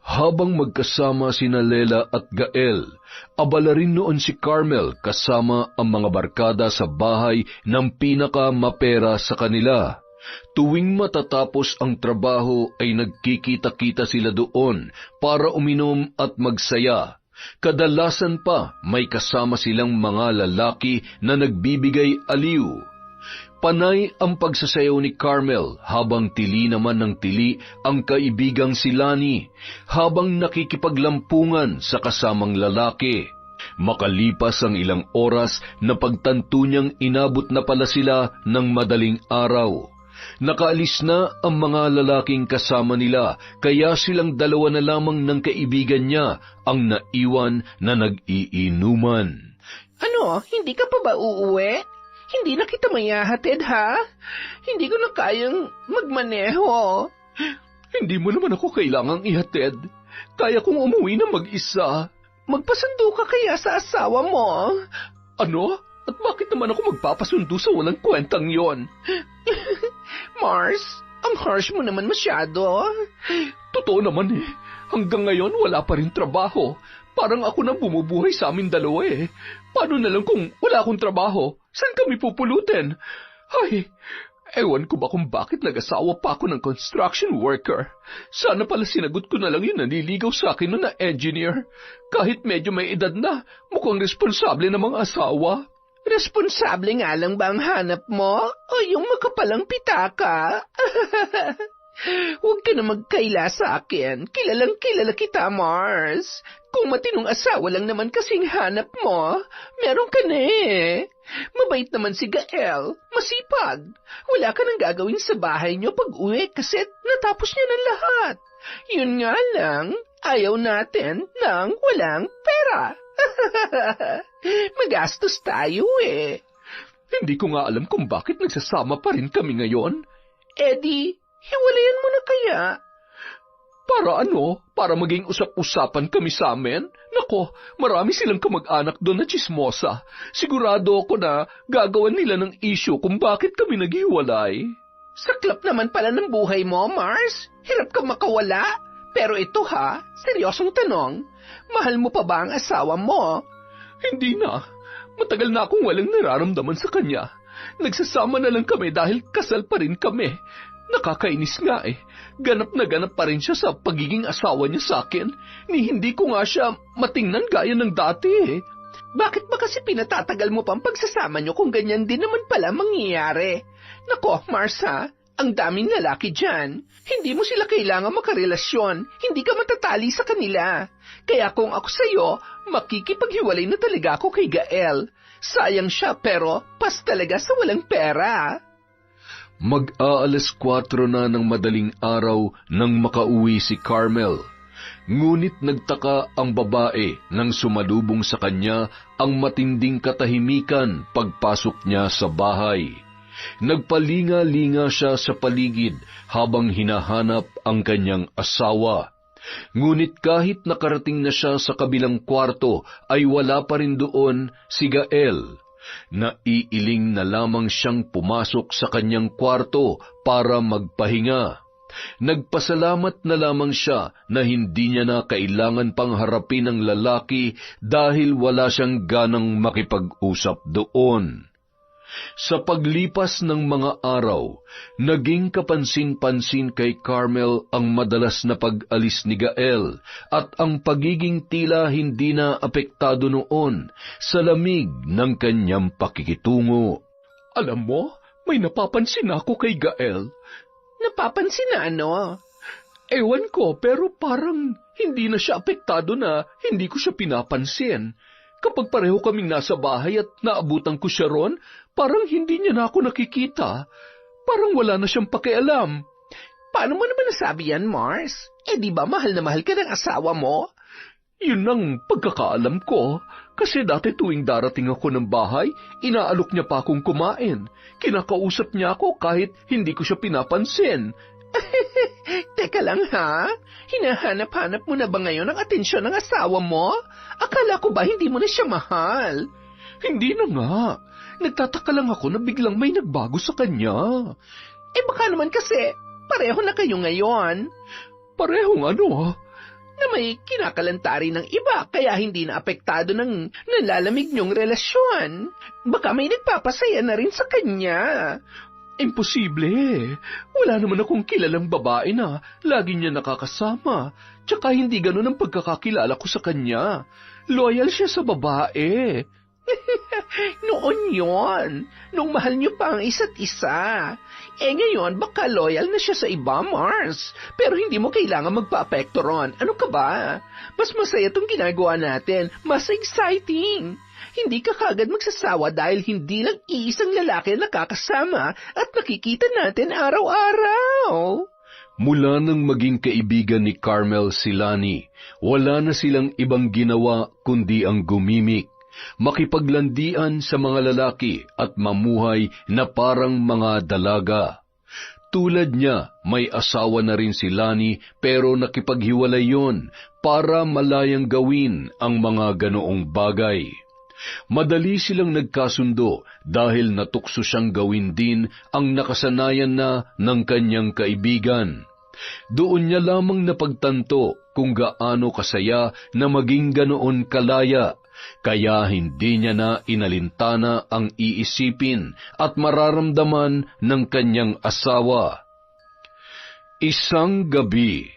habang magkasama sina Lela at Gael, abala rin noon si Carmel kasama ang mga barkada sa bahay ng pinakamapera sa kanila. Tuwing matatapos ang trabaho ay nagkikita-kita sila doon para uminom at magsaya. Kadalasan pa may kasama silang mga lalaki na nagbibigay aliw. Panay ang pagsasayaw ni Carmel habang tili naman ng tili ang kaibigang si Lani habang nakikipaglampungan sa kasamang lalaki. Makalipas ang ilang oras na pagtanto niyang inabot na pala sila ng madaling araw. Nakaalis na ang mga lalaking kasama nila, kaya silang dalawa na lamang ng kaibigan niya ang naiwan na nag-iinuman. Ano, hindi ka pa ba uuwi? Hindi na kita mayahatid, ha? Hindi ko na kayang magmaneho. Hindi mo naman ako kailangang ihatid. Kaya kong umuwi na mag-isa. Magpasundo ka kaya sa asawa mo? Ano? At bakit naman ako magpapasundo sa walang kwentang yon? Mars, ang harsh mo naman masyado. Totoo naman eh. Hanggang ngayon wala pa rin trabaho. Parang ako nang bumubuhay sa amin dalawa eh. Paano na lang kung wala akong trabaho? Saan kami pupulutin? Ay, ewan ko ba kung bakit nag-asawa pa ako ng construction worker. Sana pala sinagot ko na lang yun naniligaw sa akin na engineer. Kahit medyo may edad na, mukhang responsable ng mga asawa. Responsable nga lang ba ang hanap mo? O yung makapalang pitaka? Huwag ka na magkaila sa akin. Kilalang kilala kita, Mars. Kung matinong asawa lang naman kasing hanap mo, meron ka na eh. Mabait naman si Gael. Masipag. Wala ka nang gagawin sa bahay niyo pag-uwi kasi natapos niya ng lahat. Yun nga lang, ayaw natin ng walang pera. Magastos tayo eh. Hindi ko nga alam kung bakit nagsasama pa rin kami ngayon. Eddie, hiwalayan mo na kaya? Para ano? Para maging usap-usapan kami sa amin? Nako, marami silang kamag-anak doon na chismosa. Sigurado ako na gagawan nila ng issue kung bakit kami naghiwalay. Saklap naman pala ng buhay mo, Mars. Hirap ka makawala. Pero ito ha, seryosong tanong. Mahal mo pa ba ang asawa mo? Hindi na. Matagal na akong walang nararamdaman sa kanya. Nagsasama na lang kami dahil kasal pa rin kami. Nakakainis nga eh. Ganap na ganap pa rin siya sa pagiging asawa niya sa akin. Ni hindi ko nga siya matingnan gaya ng dati eh. Bakit ba kasi pinatatagal mo pang pagsasama niyo kung ganyan din naman pala mangyayari? Nako, Marsa, ang daming lalaki dyan. Hindi mo sila kailangan makarelasyon. Hindi ka matatali sa kanila. Kaya kung ako sa'yo, makikipaghiwalay na talaga ako kay Gael. Sayang siya pero pas talaga sa walang pera. Mag-aalas 4 na ng madaling araw nang makauwi si Carmel. Ngunit nagtaka ang babae nang sumalubong sa kanya ang matinding katahimikan pagpasok niya sa bahay. Nagpalinga-linga siya sa paligid habang hinahanap ang kanyang asawa. Ngunit kahit nakarating na siya sa kabilang kwarto ay wala pa rin doon si Gael. Naiiling na lamang siyang pumasok sa kanyang kwarto para magpahinga. Nagpasalamat na lamang siya na hindi niya na kailangan pang harapin ang lalaki dahil wala siyang ganang makipag-usap doon. Sa paglipas ng mga araw, naging kapansin-pansin kay Carmel ang madalas na pag-alis ni Gael at ang pagiging tila hindi na apektado noon sa lamig ng kanyang pakikitungo. Alam mo, may napapansin ako kay Gael. Napapansin na ano? Ewan ko, pero parang hindi na siya apektado na hindi ko siya pinapansin. Kapag pareho kaming nasa bahay at naabutan ko siya ron, parang hindi niya na ako nakikita. Parang wala na siyang pakialam. Paano mo naman nasabi yan, Mars? Di ba mahal na mahal ka ng asawa mo? Yun ang pagkakaalam ko. Kasi dati tuwing darating ako ng bahay, inaalok niya pa akong kumain. Kinakausap niya ako kahit hindi ko siya pinapansin. Teka lang ha, hinahanap-hanap mo na ba ngayon ang atensyon ng asawa mo? Akala ko ba hindi mo na siya mahal? Hindi na nga. Nagtataka lang ako na biglang may nagbago sa kanya. Baka naman kasi pareho na kayo ngayon. Parehong ano? Na may kinakalantari ng iba kaya hindi na apektado ng nalalamig niyong relasyon. Baka may nagpapasaya na rin sa kanya. Imposible. Wala naman akong kilalang babae na lagi niya nakakasama. Tsaka hindi ganun ang pagkakakilala ko sa kanya. Loyal siya sa babae. Noon yon, nung mahal niyo pa ang isa't isa. Ngayon, baka loyal na siya sa iba, Mars. Pero hindi mo kailangan magpa-apekto ron. Ano ka ba? Mas masaya itong ginagawa natin. Mas exciting. Hindi ka kagad magsasawa dahil hindi lang iisang lalaki ang nakakasama at nakikita natin araw-araw. Mula nang maging kaibigan ni Carmel si Lani, wala na silang ibang ginawa kundi ang gumimik, makipaglandian sa mga lalaki at mamuhay na parang mga dalaga. Tulad niya, may asawa na rin si Lani pero nakipaghiwalay yon para malayang gawin ang mga ganoong bagay. Madali silang nagkasundo dahil natukso siyang gawin din ang nakasanayan na ng kanyang kaibigan. Doon niya lamang napagtanto kung gaano kasaya na maging ganoon kalaya, kaya hindi niya na inalintana ang iisipin at mararamdaman ng kanyang asawa. Isang gabi,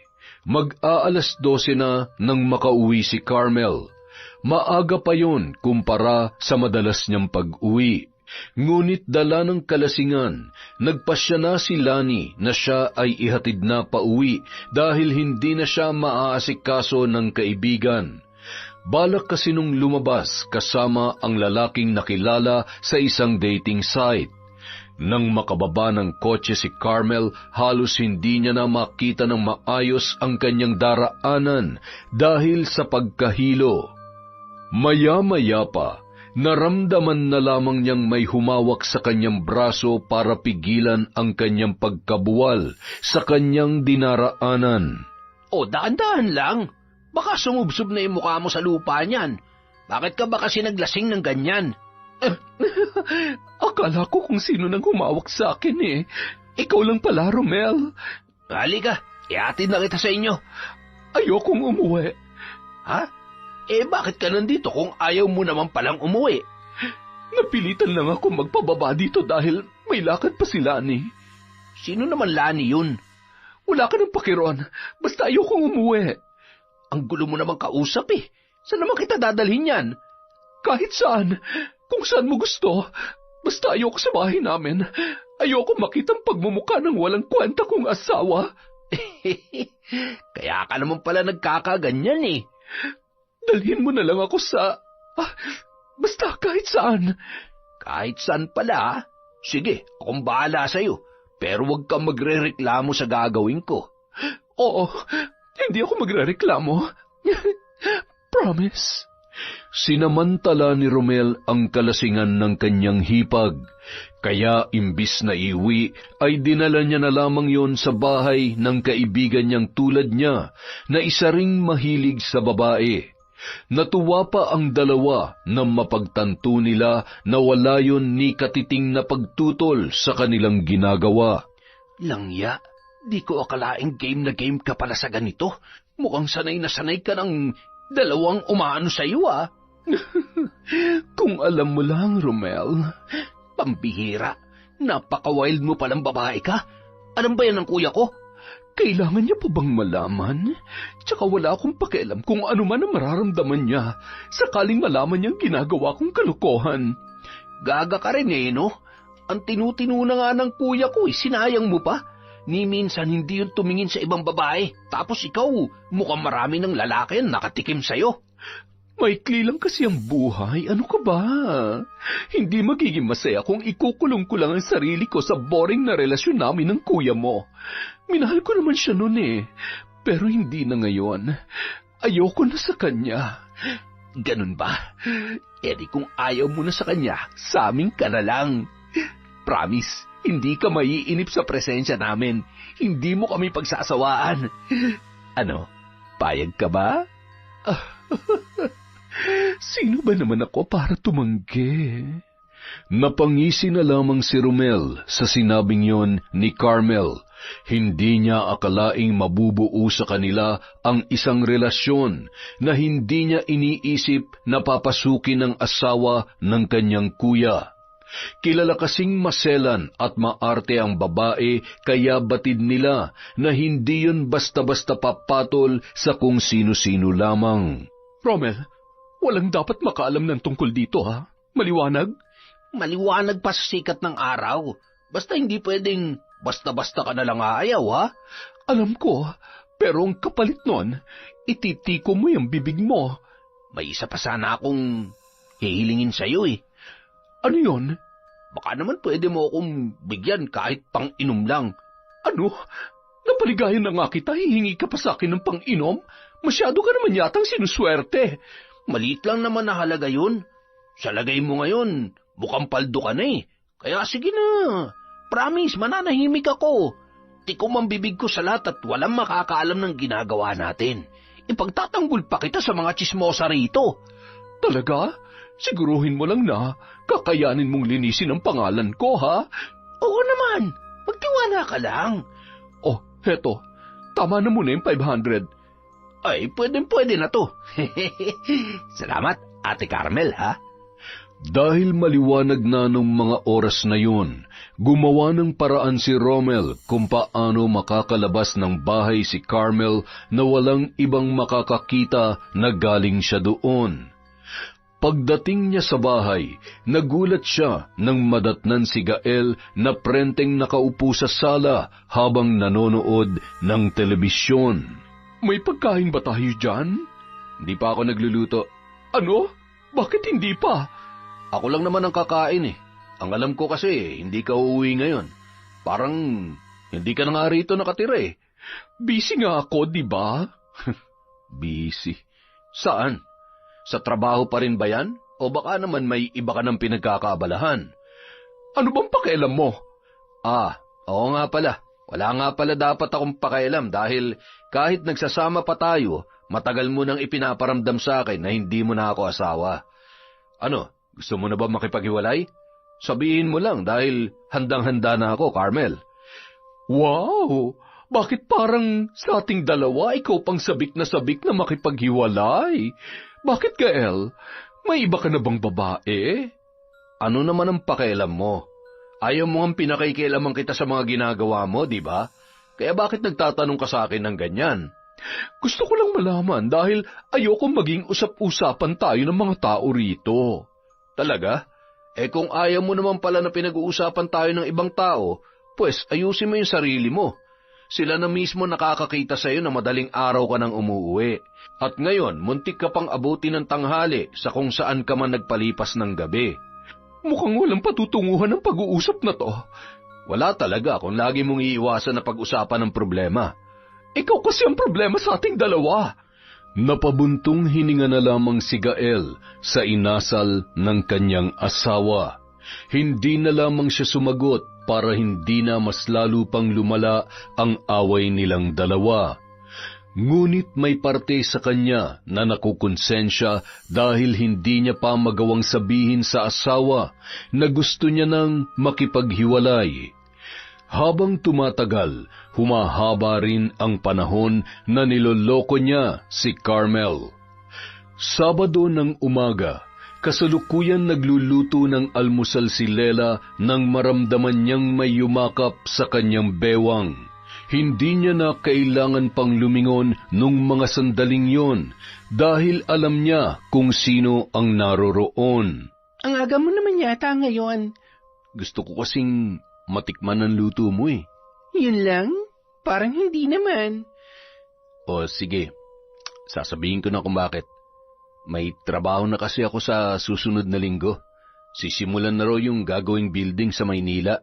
mag-aalas 12 na nang makauwi si Carmel. Maaga pa yon kumpara sa madalas niyang pag-uwi. Ngunit dala ng kalasingan, nagpasya na si Lani na siya ay ihatid na pauwi dahil hindi na siya maaasikaso ng kaibigan. Balak kasi nung lumabas kasama ang lalaking nakilala sa isang dating site. Nang makababa ng kotse si Carmel, halos hindi niya na makita ng maayos ang kanyang daraanan dahil sa pagkahilo. Maya-maya pa, naramdaman na lamang niyang may humawak sa kanyang braso para pigilan ang kanyang pagkabuwal sa kanyang dinaraanan. Daan-daan lang. Baka sumubsob na yung mukha mo sa lupa niyan. Bakit ka ba kasi naglasing ng ganyan? Akala ko kung sino nang humawak sa akin eh. Ikaw lang pala, Romel. Halika, ihatid na kita sa inyo. Ayokong umuwi. Ha? Bakit ka nandito kung ayaw mo naman palang umuwi? Napilitan lang ako magpababa dito dahil may lakad pa si Lani. Sino naman Lani yun? Wala ka ng pakiron. Basta ayokong umuwi. Ang gulo mo naman kausap eh. Saan naman kita dadalhin yan? Kahit saan. Kung saan mo gusto. Basta ayoko sa bahay namin. Ayoko makitang pagmumukha ng walang kwenta kong asawa. Kaya ka naman pala nagkakaganyan eh. Dalhin mo na lang ako sa... basta kahit saan. Kahit saan pala? Sige, akong bahala sa'yo. Pero huwag kang magre-reklamo sa gagawin ko. Oo, hindi ako magre-reklamo. Promise. Sinamantala ni Romel ang kalasingan ng kanyang hipag. Kaya imbis na iuwi, ay dinala niya na lamang yon sa bahay ng kaibigan niyang tulad niya na isa ring mahilig sa babae. Natuwa pa ang dalawa na mapagtanto nila na wala yun ni katiting na pagtutol sa kanilang ginagawa. Langya, di ko akalaing game na game ka pala sa ganito. Mukhang sanay na sanay ka ng dalawang umaano sa iyo ah. Kung alam mo lang, Romel. Pambihira, napaka-wild mo palang babae ka. Alam ba yan ng kuya ko? Kailangan niya pa bang malaman? Tsaka wala akong pakialam kung ano man ang mararamdaman niya sakaling malaman niyang ginagawa kong kalokohan. Gaga ka rin eh, no? Ang tinutino na nga ng kuya ko, sinayang mo pa. Ni minsan hindi yun tumingin sa ibang babae. Tapos ikaw, mukhang marami ng lalaki ang nakatikim sa'yo. Maikli lang kasi ang buhay. Ano ka ba? Hindi magiging masaya kung ikukulong ko lang ang sarili ko sa boring na relasyon namin ng kuya mo. Minahal ko naman siya noon eh. Pero hindi na ngayon. Ayoko na sa kanya. Ganun ba? E di kung ayaw mo na sa kanya, sa amin ka na lang. Promise, hindi ka maiinip sa presensya namin. Hindi mo kami pagsasawaan. Ano, payag ka ba? Sino ba naman ako para tumanggi? Napangisi na lamang si Romel sa sinabing yon ni Carmel. Hindi niya akalaing mabubuo sa kanila ang isang relasyon na hindi niya iniisip na papasukin ng asawa ng kanyang kuya. Kilala kasing maselan at maarte ang babae, kaya batid nila na hindi yun basta-basta papatol sa kung sino-sino lamang. Romel, walang dapat makaalam ng tungkol dito, ha? Maliwanag? Maliwanag pa sa sikat ng araw. Basta hindi pwedeng basta-basta ka na lang aayaw, ha? Alam ko, pero ang kapalit nun, ititiko mo yung bibig mo. May isa pa sana akong hihilingin sa'yo, eh. Ano yon? Baka naman pwede mo akong bigyan kahit pang-inom lang. Ano? Napaligayan na nga kita, hihingi ka pa sa akin ng pang-inom? Masyado ka naman yatang sinuswerte. Maliit lang naman na halaga yun. Sa lagay mo ngayon, mukhang paldo ka na eh. Kaya sige na. Promise, mananahimik ako. Tikom ang bibig ko sa lahat at walang makakaalam ng ginagawa natin. Ipagtatanggol pa kita sa mga tsismosa rito. Talaga? Siguruhin mo lang na kakayanin mong linisin ang pangalan ko, ha? Oo naman. Magtiwala ka lang. Oh, heto. Tama na muna yung 500. Ay, pwede na to. Salamat, Ate Carmel, ha? Dahil maliwanag na nung mga oras na yun, gumawa ng paraan si Romel kung paano makakalabas ng bahay si Carmel na walang ibang makakakita na galing siya doon. Pagdating niya sa bahay, nagulat siya nang madatnan si Gael na prenteng nakaupo sa sala habang nanonood ng telebisyon. May pagkain ba tayo dyan? Hindi pa ako nagluluto. Ano? Bakit hindi pa? Ako lang naman ang kakain eh. Ang alam ko kasi, hindi ka uuwi ngayon. Parang hindi ka na nga rito nakatira eh. Busy nga ako, di ba? Busy? Saan? Sa trabaho pa rin ba yan? O baka naman may iba ka ng pinagkakaabalahan? Ano bang pakialam mo? Oo nga pala. Wala nga pala dapat akong pakialam dahil kahit nagsasama pa tayo, matagal mo nang ipinaparamdam sa akin na hindi mo na ako asawa. Ano, gusto mo na ba makipaghiwalay? Sabihin mo lang dahil handang-handa na ako, Carmel. Wow! Bakit parang sa ating dalawa ikaw pang sabik na makipaghiwalay? Bakit, Gael? May iba ka na bang babae? Ano naman ang pakialam mo? Ayaw mo ang pinakikialaman kita sa mga ginagawa mo, di ba? Kaya bakit nagtatanong ka sa akin ng ganyan? Gusto ko lang malaman dahil ayokong maging usap-usapan tayo ng mga tao rito. Talaga? Kung ayaw mo naman pala na pinag-uusapan tayo ng ibang tao, pues ayusin mo yung sarili mo. Sila na mismo nakakakita sa'yo na madaling araw ka nang umuuwi. At ngayon, muntik ka pang abuti ng tanghali sa kung saan ka man nagpalipas ng gabi. Mukhang walang patutunguhan ng pag-uusap na to. Wala talaga kung lagi mong iiwasan na pag-usapan ng problema. Ikaw kasi ang problema sa ating dalawa. Napabuntong hininga na lamang si Gael sa inasal ng kanyang asawa. Hindi na lamang siya sumagot para hindi na mas lalo pang lumala ang away nilang dalawa. Ngunit may parte sa kanya na nakukonsensya dahil hindi niya pa magawang sabihin sa asawa na gusto niya nang makipaghiwalay. Habang tumatagal, humahaba rin ang panahon na niloloko niya si Carmel. Sabado ng umaga, kasalukuyan nagluluto ng almusal si Lela nang maramdaman niyang may yumakap sa kanyang bewang. Hindi niya na kailangan pang lumingon nung mga sandaling yon dahil alam niya kung sino ang naroroon. Ang aga mo naman yata ngayon. Gusto ko kasing matikman ang luto mo eh. Yun lang? Parang hindi naman. O sige, sasabihin ko na kung bakit. May trabaho na kasi ako sa susunod na linggo. Sisimulan na raw yung gagawing building sa Maynila.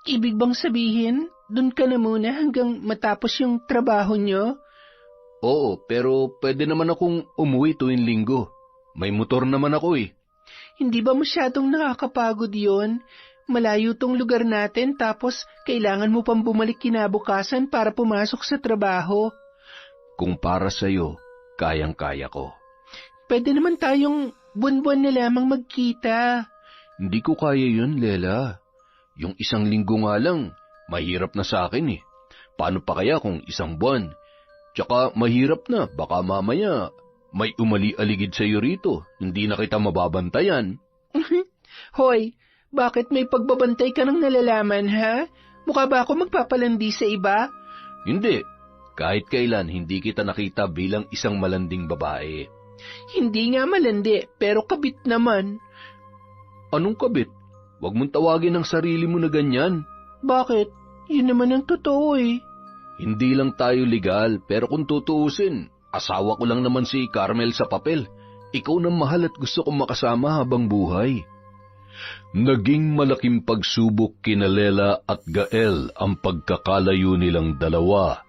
Ibig bang sabihin, dun ka na muna hanggang matapos yung trabaho nyo? Oo, pero pwede naman akong umuwi tuwing linggo. May motor naman ako eh. Hindi ba masyadong nakakapagod yon? Malayo tong lugar natin tapos kailangan mo pang bumalik kinabukasan para pumasok sa trabaho. Kung para sa'yo, kayang-kaya ko. Pwede naman tayong buwan-buwan na lamang magkita. Hindi ko kaya yun, Lela. Yung isang linggo nga lang, mahirap na sa akin eh. Paano pa kaya kung isang buwan? Tsaka mahirap na, baka mamaya may umali-aligid sa'yo rito. Hindi na kita mababantayan. Hoy, bakit may pagbabantay ka ng nalalaman, ha? Mukha ba ako magpapalandi sa iba? Hindi. Kahit kailan, hindi kita nakita bilang isang malanding babae. Hindi nga malandi, pero kabit naman. Anong kabit? Huwag mong tawagin ang sarili mo na ganyan. Bakit? Yun naman ang totoo eh. Hindi lang tayo legal, pero kung tutuusin, asawa ko lang naman si Carmel sa papel. Ikaw na mahal at gusto kong makasama habang buhay. Naging malaking pagsubok kina Lela at Gael ang pagkakalayo nilang dalawa.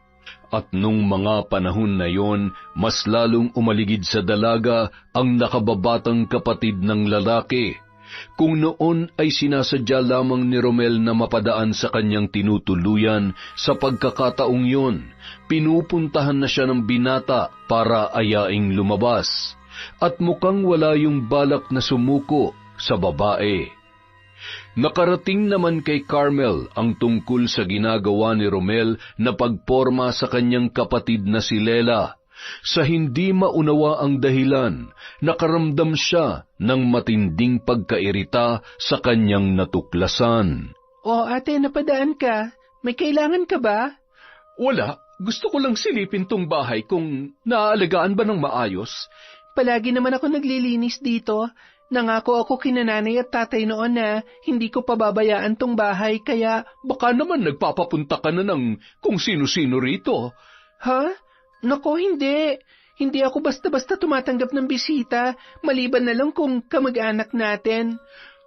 At nung mga panahon na yon, mas lalong umaligid sa dalaga ang nakababatang kapatid ng lalaki. Kung noon ay sinasadya lamang ni Romel na mapadaan sa kanyang tinutuluyan, sa pagkakataong yon, pinupuntahan na siya ng binata para ayaing lumabas. At mukhang wala yung balak na sumuko sa babae. Nakarating naman kay Carmel ang tungkol sa ginagawa ni Romel na pagporma sa kanyang kapatid na si Lela. Sa hindi maunawa ang dahilan, nakaramdam siya ng matinding pagkairita sa kanyang natuklasan. O ate, napadaan ka. May kailangan ka ba? Wala. Gusto ko lang silipin tong bahay kung naaalagaan ba ng maayos. Palagi naman ako naglilinis dito. Nangako ako kina nanay at tatay noon na hindi ko pababayaan tong bahay kaya... Baka naman nagpapapunta ka na ng kung sino-sino rito. Ha? Nako, hindi. Hindi ako basta-basta tumatanggap ng bisita, maliban na lang kung kamag-anak natin.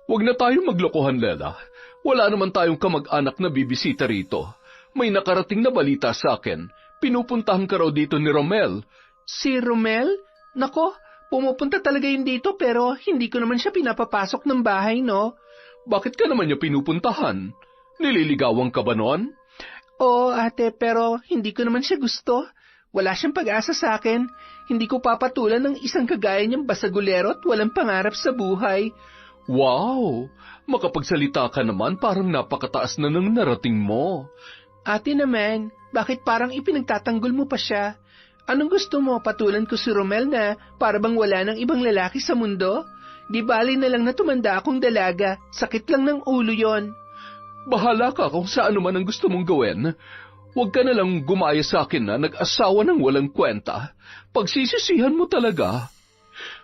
Huwag na tayong maglokohan, Lela. Wala naman tayong kamag-anak na bibisita rito. May nakarating na balita sa akin. Pinupuntahan ka raw dito ni Romel. Si Romel? Nako, pumupunta talaga yun dito pero hindi ko naman siya pinapapasok ng bahay, no? Bakit ka naman niya pinupuntahan? Nililigawan ka ba noon? Oo, ate, pero hindi ko naman siya gusto. Wala siyang pag-asa sa akin. Hindi ko papatulan ng isang kagaya niyang basagulero at walang pangarap sa buhay. Wow! Makapagsalita ka naman, parang napakataas na ng narating mo. Ate naman, bakit parang ipinagtatanggol mo pa siya? Anong gusto mo, patulan ko si Romel na para bang wala ng ibang lalaki sa mundo? Di bali na lang na tumanda akong dalaga, sakit lang ng ulo yon. Bahala ka kung saan man ang gusto mong gawin. Huwag ka na lang gumaya sa akin na nag-asawa ng walang kwenta. Pagsisisihan mo talaga.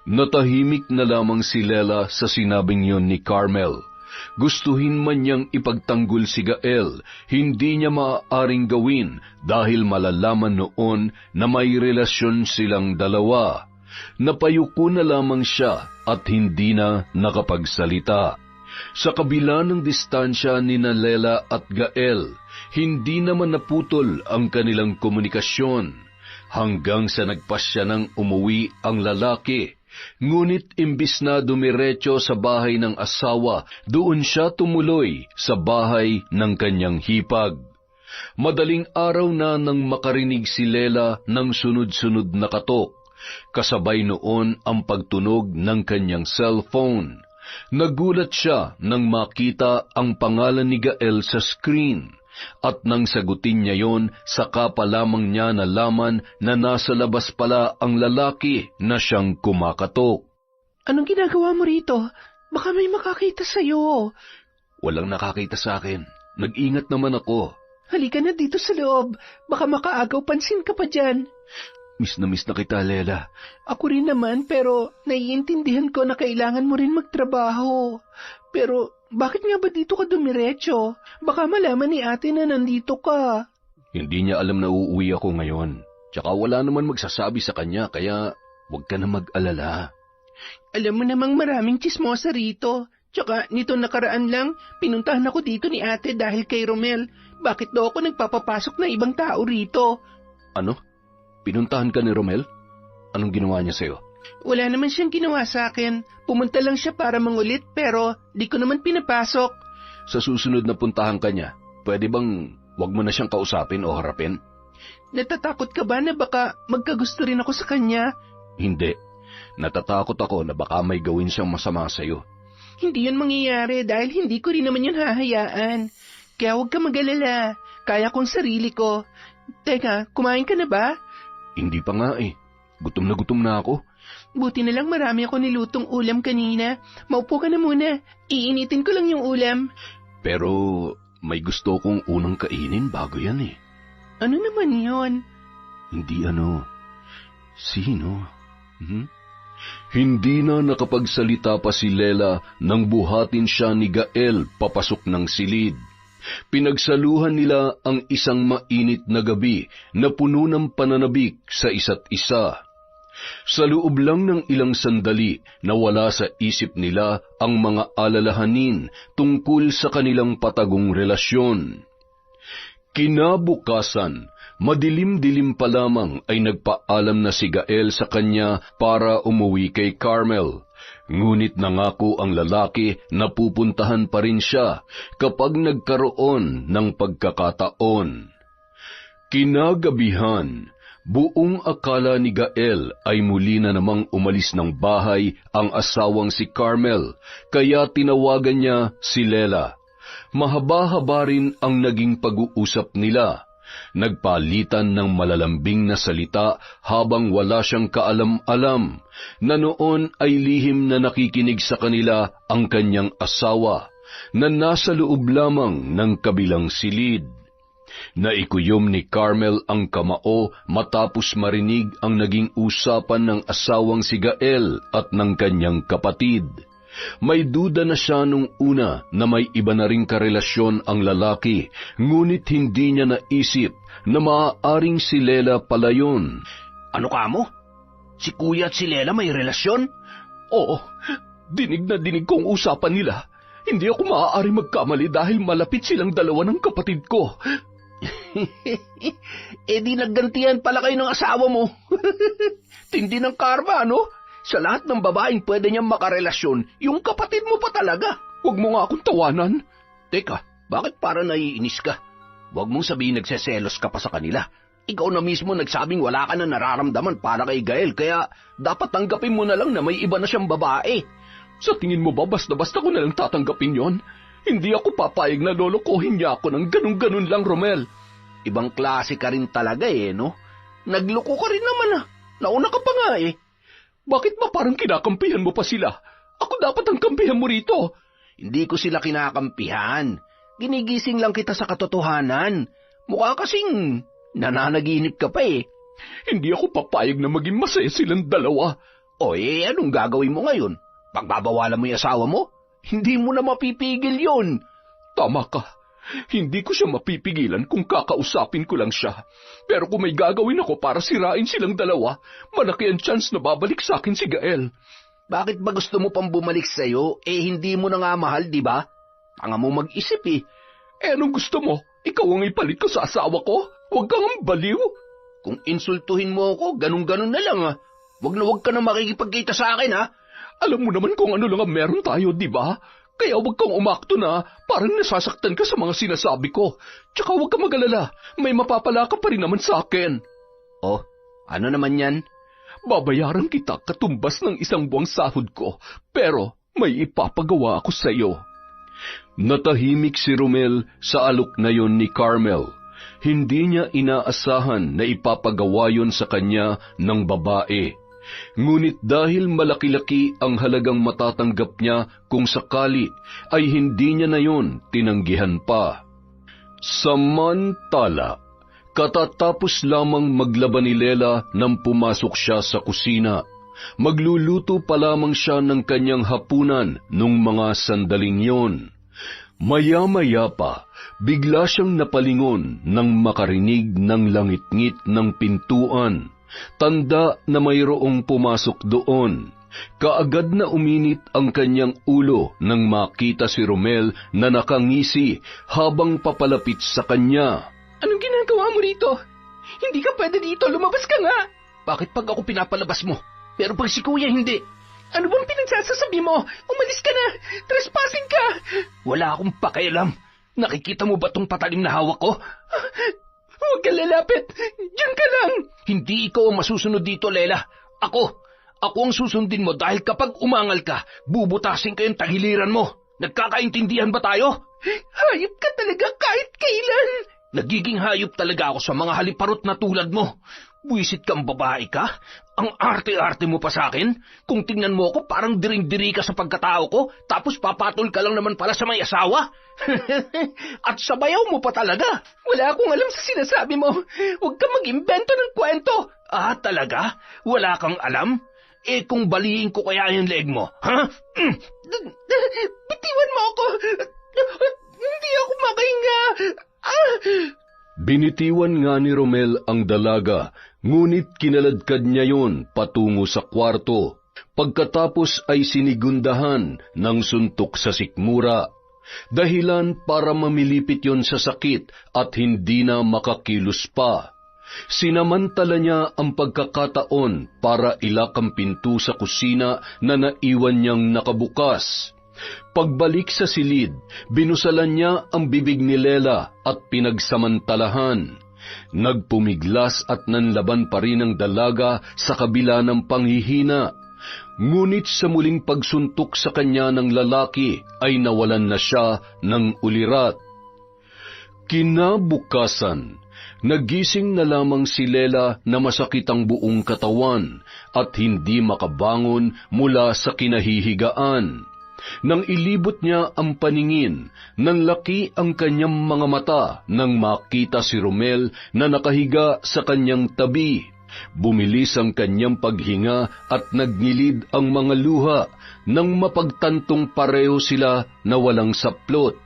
Natahimik na lamang si Lela sa sinabing yon ni Carmel. Gustuhin man niyang ipagtanggol si Gael, hindi niya maaaring gawin dahil malalaman noon na may relasyon silang dalawa. Napayuko na lamang siya at hindi na nakapagsalita. Sa kabila ng distansya ni Lela at Gael, hindi naman naputol ang kanilang komunikasyon hanggang sa nagpasya ng umuwi ang lalaki. Ngunit imbis na dumiretso sa bahay ng asawa, doon siya tumuloy sa bahay ng kanyang hipag. Madaling araw na nang makarinig si Lela ng sunod-sunod na katok, kasabay noon ang pagtunog ng kanyang cellphone. Nagulat siya nang makita ang pangalan ni Gael sa screen. At nang sagutin niya yon, saka pa lamang niya nalaman na nasa labas pala ang lalaki na siyang kumakatok. Anong ginagawa mo rito? Baka may makakita sa'yo. Walang nakakita sa akin. Nag-ingat naman ako. Halika na dito sa loob. Baka makaagaw pansin ka pa dyan. Miss na kita, Lela. Ako rin naman, pero naiintindihan ko na kailangan mo rin magtrabaho. Pero bakit nga ba dito ka dumiretso? Baka malaman ni ate na nandito ka. Hindi niya alam na uuwi ako ngayon. Tsaka wala naman magsasabi sa kanya, kaya huwag ka na mag-alala. Alam mo namang maraming tsismosa rito. Tsaka nito nakaraan lang, pinuntahan ako dito ni ate dahil kay Romel. Bakit daw ako nagpapapasok ng ibang tao rito? Ano? Pinuntahan ka ni Romel? Anong ginawa niya sa'yo? Wala naman siyang ginawa sa akin. Pumunta lang siya para mangulit pero di ko naman pinapasok. Sa susunod na puntahan ka niya, pwede bang wag mo na siyang kausapin o harapin? Natatakot ka ba na baka magkagusto rin ako sa kanya? Hindi. Natatakot ako na baka may gawin siyang masama sa'yo. Hindi yun mangyayari dahil hindi ko rin naman yun hahayaan. Kaya huwag ka mag-alala. Kaya kong sarili ko. Teka, kumain ka na ba? Hindi pa nga eh. Gutom na ako. Buti na lang marami ako nilutong ulam kanina. Maupo ka na muna. Iinitin ko lang yung ulam. Pero may gusto kong unang kainin bago yan eh. Ano naman yon? Hindi ano. Sino? Hindi na nakapagsalita pa si Lela nang buhatin siya ni Gael papasok ng silid. Pinagsaluhan nila ang isang mainit na gabi na puno ng pananabik sa isa't isa. Sa loob lang ng ilang sandali, nawala sa isip nila ang mga alalahanin tungkol sa kanilang patagong relasyon. Kinabukasan, madilim-dilim pa lamang ay nagpaalam na si Gael sa kanya para umuwi kay Carmel. Ngunit nangako ang lalaki na pupuntahan pa rin siya kapag nagkaroon ng pagkakataon. Kinagabihan, buong akala ni Gael ay muli na namang umalis ng bahay ang asawang si Carmel, kaya tinawagan niya si Lela. Mahaba-haba rin ang naging pag-uusap nila. Nagpalitan ng malalambing na salita habang wala siyang kaalam-alam na noon ay lihim na nakikinig sa kanila ang kanyang asawa na nasa loob lamang ng kabilang silid. Naikuyom ni Carmel ang kamao matapos marinig ang naging usapan ng asawang si Gael at ng kanyang kapatid. May duda na siya nung una na may iba na ring karelasyon ang lalaki, ngunit hindi niya naisip na maaaring si Lela pala yun. Ano ka mo? Si Kuya at si Lela may relasyon? Oo, dinig na dinig kong usapan nila. Hindi ako maaaring magkamali dahil malapit silang dalawa ng kapatid ko. Di naggantihan pala kayo ng asawa mo. Tindi ng karma, no? Sa lahat ng babaeng pwede niyang makarelasyon, yung kapatid mo pa talaga. Huwag mo nga akong tawanan. Teka, bakit para naiinis ka? Huwag mong sabihin nagseselos ka pa sa kanila. Ikaw na mismo nagsabing wala ka na nararamdaman para kay Gael, kaya dapat tanggapin mo na lang na may iba na siyang babae. Sa tingin mo ba basta-basta ko na lang tatanggapin yon? Hindi ako papayag na lolokohin niya ako ng ganun-ganun lang, Romel. Ibang klase ka rin talaga no? Nagloko ka rin naman Nauna ka pa nga Bakit ba parang kinakampihan mo pa sila? Ako dapat ang kampihan mo rito. Hindi ko sila kinakampihan. Ginigising lang kita sa katotohanan. Mukha kasing nananaginip ka pa Hindi ako papayag na maging masaya silang dalawa. Anong gagawin mo ngayon? Pagbabawalan mo yung asawa mo? Hindi mo na mapipigil yon. Tama ka. Hindi ko siya mapipigilan kung kakausapin ko lang siya. Pero kung may gagawin ako para sirain silang dalawa, malaki ang chance na babalik sa akin si Gael. Bakit ba gusto mo pang bumalik sa'yo? Hindi mo na nga mahal, di ba? Tanga mo mag-isip anong gusto mo? Ikaw ang ipalit ko sa asawa ko? Huwag kang baliw. Kung insultuhin mo ako, ganun-ganun na lang Huwag ka na makikipagkita sa akin Alam mo naman kung ano lang ang meron tayo, di ba? Kaya huwag kang umakto na parang nasasaktan ka sa mga sinasabi ko. Tsaka huwag kang mag-alala, may mapapala ka pa rin naman sa akin. Ano naman yan? Babayaran kita katumbas ng 1 buwang sahod ko, pero may ipapagawa ako sa iyo. Natahimik si Romel sa alok na yon ni Carmel. Hindi niya inaasahan na ipapagawa yon sa kanya ng babae. Ngunit dahil malaki-laki ang halagang matatanggap niya kung sakali, ay hindi niya na yon tinanggihan pa. Samantala, katatapos lamang maglaban ni Lela nang pumasok siya sa kusina. Magluluto pa lamang siya ng kanyang hapunan nung mga sandaling yon. Maya-maya pa, bigla siyang napalingon nang makarinig ng langit-ngit ng pintuan. Tanda na mayroong pumasok doon. Kaagad na uminit ang kanyang ulo nang makita si Romel na nakangisi habang papalapit sa kanya. Anong ginagawa mo rito? Hindi ka pwede dito, lumabas ka nga! Bakit pag ako pinapalabas mo? Pero pag si Kuya hindi. Ano bang pinagsasasabi mo? Umalis ka na! Trespassing ka! Wala akong pakialam. Nakikita mo ba tong patalim na hawak ko? Huwag ka lalapit! Diyan ka lang! Hindi ikaw ang masusunod dito, Lela. Ako ang susundin mo dahil kapag umangal ka, bubutasin ko yung tagiliran mo. Nagkakaintindihan ba tayo? Hayop ka talaga kahit kailan! Nagiging hayop talaga ako sa mga haliparot na tulad mo. Buwisit kang babae ka? Ang arte-arte mo pa sa akin? Kung tingnan mo ako, parang diring-diri ka sa pagkatao ko, tapos papatol ka lang naman pala sa may asawa? At sabayaw mo pa talaga. Wala akong alam sa sinasabi mo. Huwag ka mag-imbento ng kwento. Ah, talaga? Wala kang alam? Eh kung balihin ko kaya yung leeg mo, ha? Bitiwan mo ako! Hindi ako makahinga! Binitiwan nga ni Romel ang dalaga, ngunit kinaladkad niya yon patungo sa kwarto. Pagkatapos ay sinigundahan ng suntok sa sikmura. Dahilan para mamilipit yon sa sakit at hindi na makakilos pa. Sinamantala niya ang pagkakataon para ilak ang pinto sa kusina na naiwan niyang nakabukas. Pagbalik sa silid, binusalan niya ang bibig ni Lela at pinagsamantalahan. Nagpumiglas at nanlaban pa rin ang dalaga sa kabila ng panghihina. Ngunit sa muling pagsuntok sa kanya ng lalaki ay nawalan na siya ng ulirat. Kinabukasan, nagising na lamang si Lela na masakit ang buong katawan at hindi makabangon mula sa kinahihigaan. Nang ilibot niya ang paningin, nanlaki ang kanyang mga mata nang makita si Romel na nakahiga sa kanyang tabi. Bumilis ang kanyang paghinga at nagnilid ang mga luha nang mapagtantong pareho sila na walang saplot.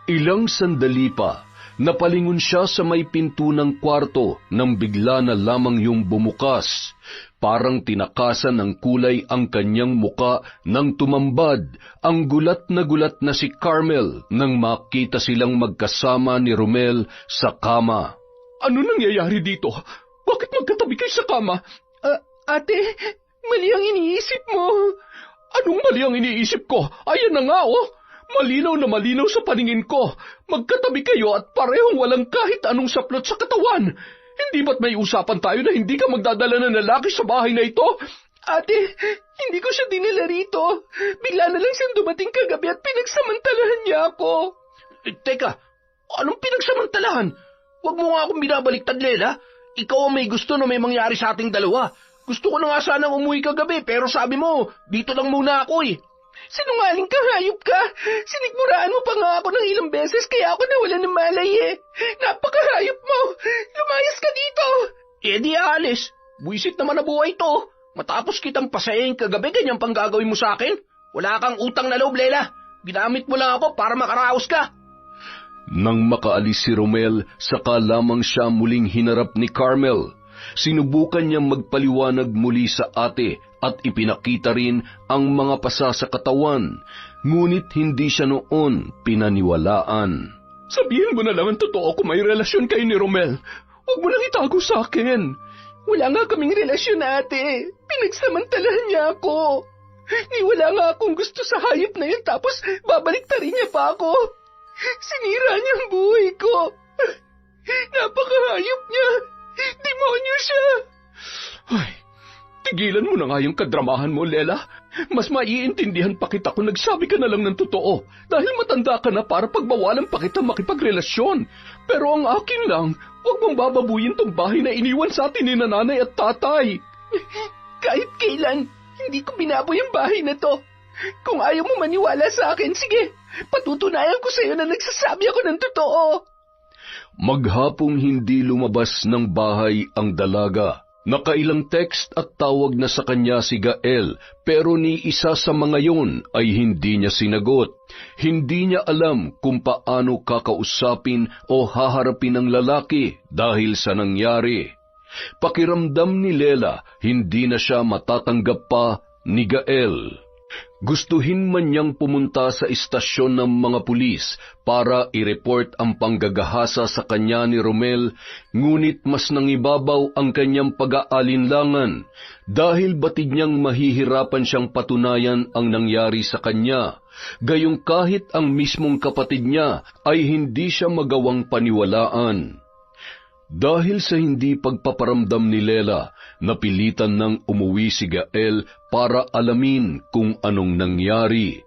Ilang sandali pa, napalingon siya sa may pinto ng kwarto nang bigla na lamang yung bumukas. Parang tinakasan ng kulay ang kanyang muka nang tumambad ang gulat na si Carmel nang makita silang magkasama ni Romel sa kama. Ano nangyayari dito? Bakit magkatabi kayo sa kama? Ate, mali ang iniisip mo. Anong mali ang iniisip ko? Ayan na nga oh! Malinaw na malinaw sa paningin ko. Magkatabi kayo at parehong walang kahit anong saplot sa katawan. Hindi ba't may usapan tayo na hindi ka magdadala ng lalaki sa bahay na ito? Ate, hindi ko siya dinala rito. Bigla na lang siyang dumating kagabi at pinagsamantalahan niya ako. Teka, anong pinagsamantalahan? Huwag mo nga akong binabaliktad, Lela. Ikaw ang may gusto na may mangyari sa ating dalawa. Gusto ko na nga sanang umuwi kagabi, pero sabi mo, dito lang muna ako eh. Sinungaling ka, hayop ka! Sinikmuraan mo pa nga ako ng ilang beses kaya ako nawalan ng malay eh. Napakahayop mo! Lumayas ka dito! Eh di alis. Buisit naman na buhay to. Matapos kitang pasayahin kagabi, ganyan pang gagawin mo sa akin? Wala kang utang na loob, Lela. Ginamit mo lang ako para makaraos ka. Nang makaalis si Romel, saka lamang siya muling hinarap ni Carmel. Sinubukan niyang magpaliwanag muli sa ate at ipinakita rin ang mga pasa sa katawan, ngunit hindi siya noon pinaniwalaan. Sabihin mo na lang ang totoo kung may relasyon kayo ni Romel. Huwag mo nang itago sa akin. Wala nga kaming relasyon, ate. Pinagsamantalahan niya ako. Wala nga akong gusto sa hayop na yun tapos babaliktarin niya pa ako. Sinira niya ang buhay ko. Napakahayop niya. Demonyo siya. Ay, tigilan mo na nga yung kadramahan mo, Lela. Mas maiintindihan pa kita kung nagsabi ka na lang ng totoo dahil matanda ka na para pagbawalan pa kita makipagrelasyon. Pero ang akin lang, huwag mong bababuyin tong bahay na iniwan sa atin ni nanay at tatay. Kahit kailan, hindi ko binaboy ang bahay na to. Kung ayaw mo maniwala sa akin, sige, patutunayan ko sa iyo na nagsasabi ako ng totoo. Maghapong hindi lumabas ng bahay ang dalaga. Nakailang text at tawag na sa kanya si Gael, pero ni isa sa mga yon ay hindi niya sinagot. Hindi niya alam kung paano kakausapin o haharapin ang lalaki dahil sa nangyari. Pakiramdam ni Lela, hindi na siya matatanggap pa ni Gael. Gustuhin man niyang pumunta sa istasyon ng mga pulis para i-report ang panggagahasa sa kanya ni Romel, ngunit mas nangibabaw ang kanyang pag-aalinlangan dahil batid niyang mahihirapan siyang patunayan ang nangyari sa kanya, gayong kahit ang mismong kapatid niya ay hindi siya magawang paniwalaan. Dahil sa hindi pagpaparamdam ni Lela, napilitan nang umuwi si Gael para alamin kung anong nangyari.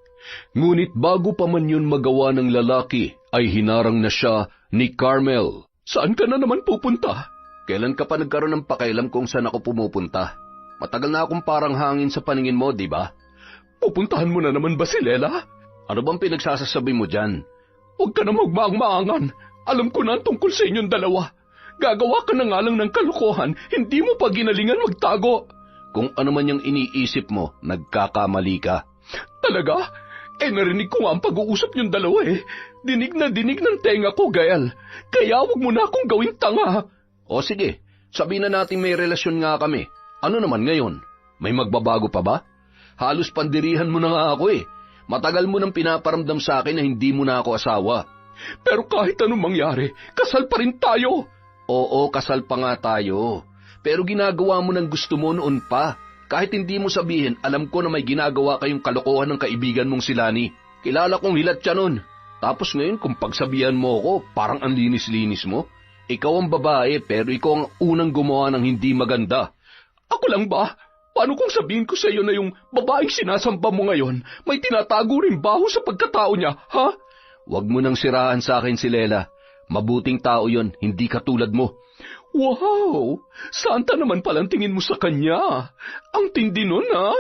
Ngunit bago pa man yun magawa ng lalaki, ay hinarang na siya ni Carmel. Saan ka na naman pupunta? Kailan ka pa nagkaroon ng pakialam kung saan ako pumupunta? Matagal na akong parang hangin sa paningin mo, di ba? Pupuntahan mo na naman ba si Lela? Ano bang pinagsasasabi mo dyan? Huwag ka na magmaang-maangan. Alam ko na ang tungkol sa inyong dalawa. Gagawa ka na nga lang ng kalokohan, hindi mo pa ginalingan magtago. Kung ano man yung iniisip mo, nagkakamali ka. Talaga? Narinig ko nga ang pag-uusap niyong dalawa eh. Dinig na dinig ng tenga ko, Gael. Kaya wag mo na akong gawing tanga. O sige, sabihin na natin may relasyon nga kami. Ano naman ngayon? May magbabago pa ba? Halos pandirihan mo na nga ako eh. Matagal mo nang pinaparamdam sa akin na hindi mo na ako asawa. Pero kahit anong mangyari, kasal pa rin tayo. Oo, kasal pa nga tayo. Pero ginagawa mo ng gusto mo noon pa. Kahit hindi mo sabihin, alam ko na may ginagawa kayong kalokohan ng kaibigan mong si Lani. Kilala kong hilat siya nun. Tapos ngayon, kung pagsabihan mo ako, parang ang linis-linis mo. Ikaw ang babae, pero ikaw ang unang gumawa ng hindi maganda. Ako lang ba? Paano kung sabihin ko sa iyo na yung babaeng sinasamba mo ngayon, may tinatago rin baho sa pagkatao niya, ha? Huwag mo nang siraan sa akin si Lela. Mabuting tao yon, hindi katulad mo. Wow! Santa naman palang tingin mo sa kanya. Ang tindi nun, ha?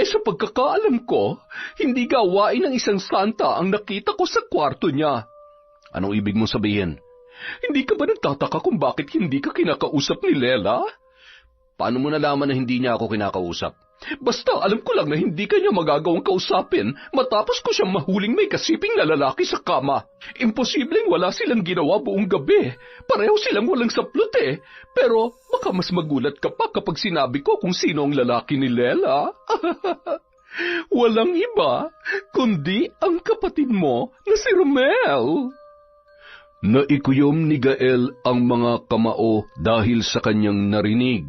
Sa pagkakaalam ko, hindi gawain ng isang santa ang nakita ko sa kwarto niya. Anong ibig mong sabihin? Hindi ka ba nagtataka kung bakit hindi ka kinakausap ni Lela? Paano mo nalaman na hindi niya ako kinakausap? Basta alam ko lang na hindi kanya magagawang kausapin matapos ko siyang mahuling may kasiping na lalaki sa kama. Imposibleng wala silang ginawa buong gabi. Pareho silang walang saplot eh. Pero baka mas magulat ka pa kapag sinabi ko kung sino ang lalaki ni Lela. Walang iba, kundi ang kapatid mo na si Romel. Naikuyom ni Gael ang mga kamao dahil sa kanyang narinig.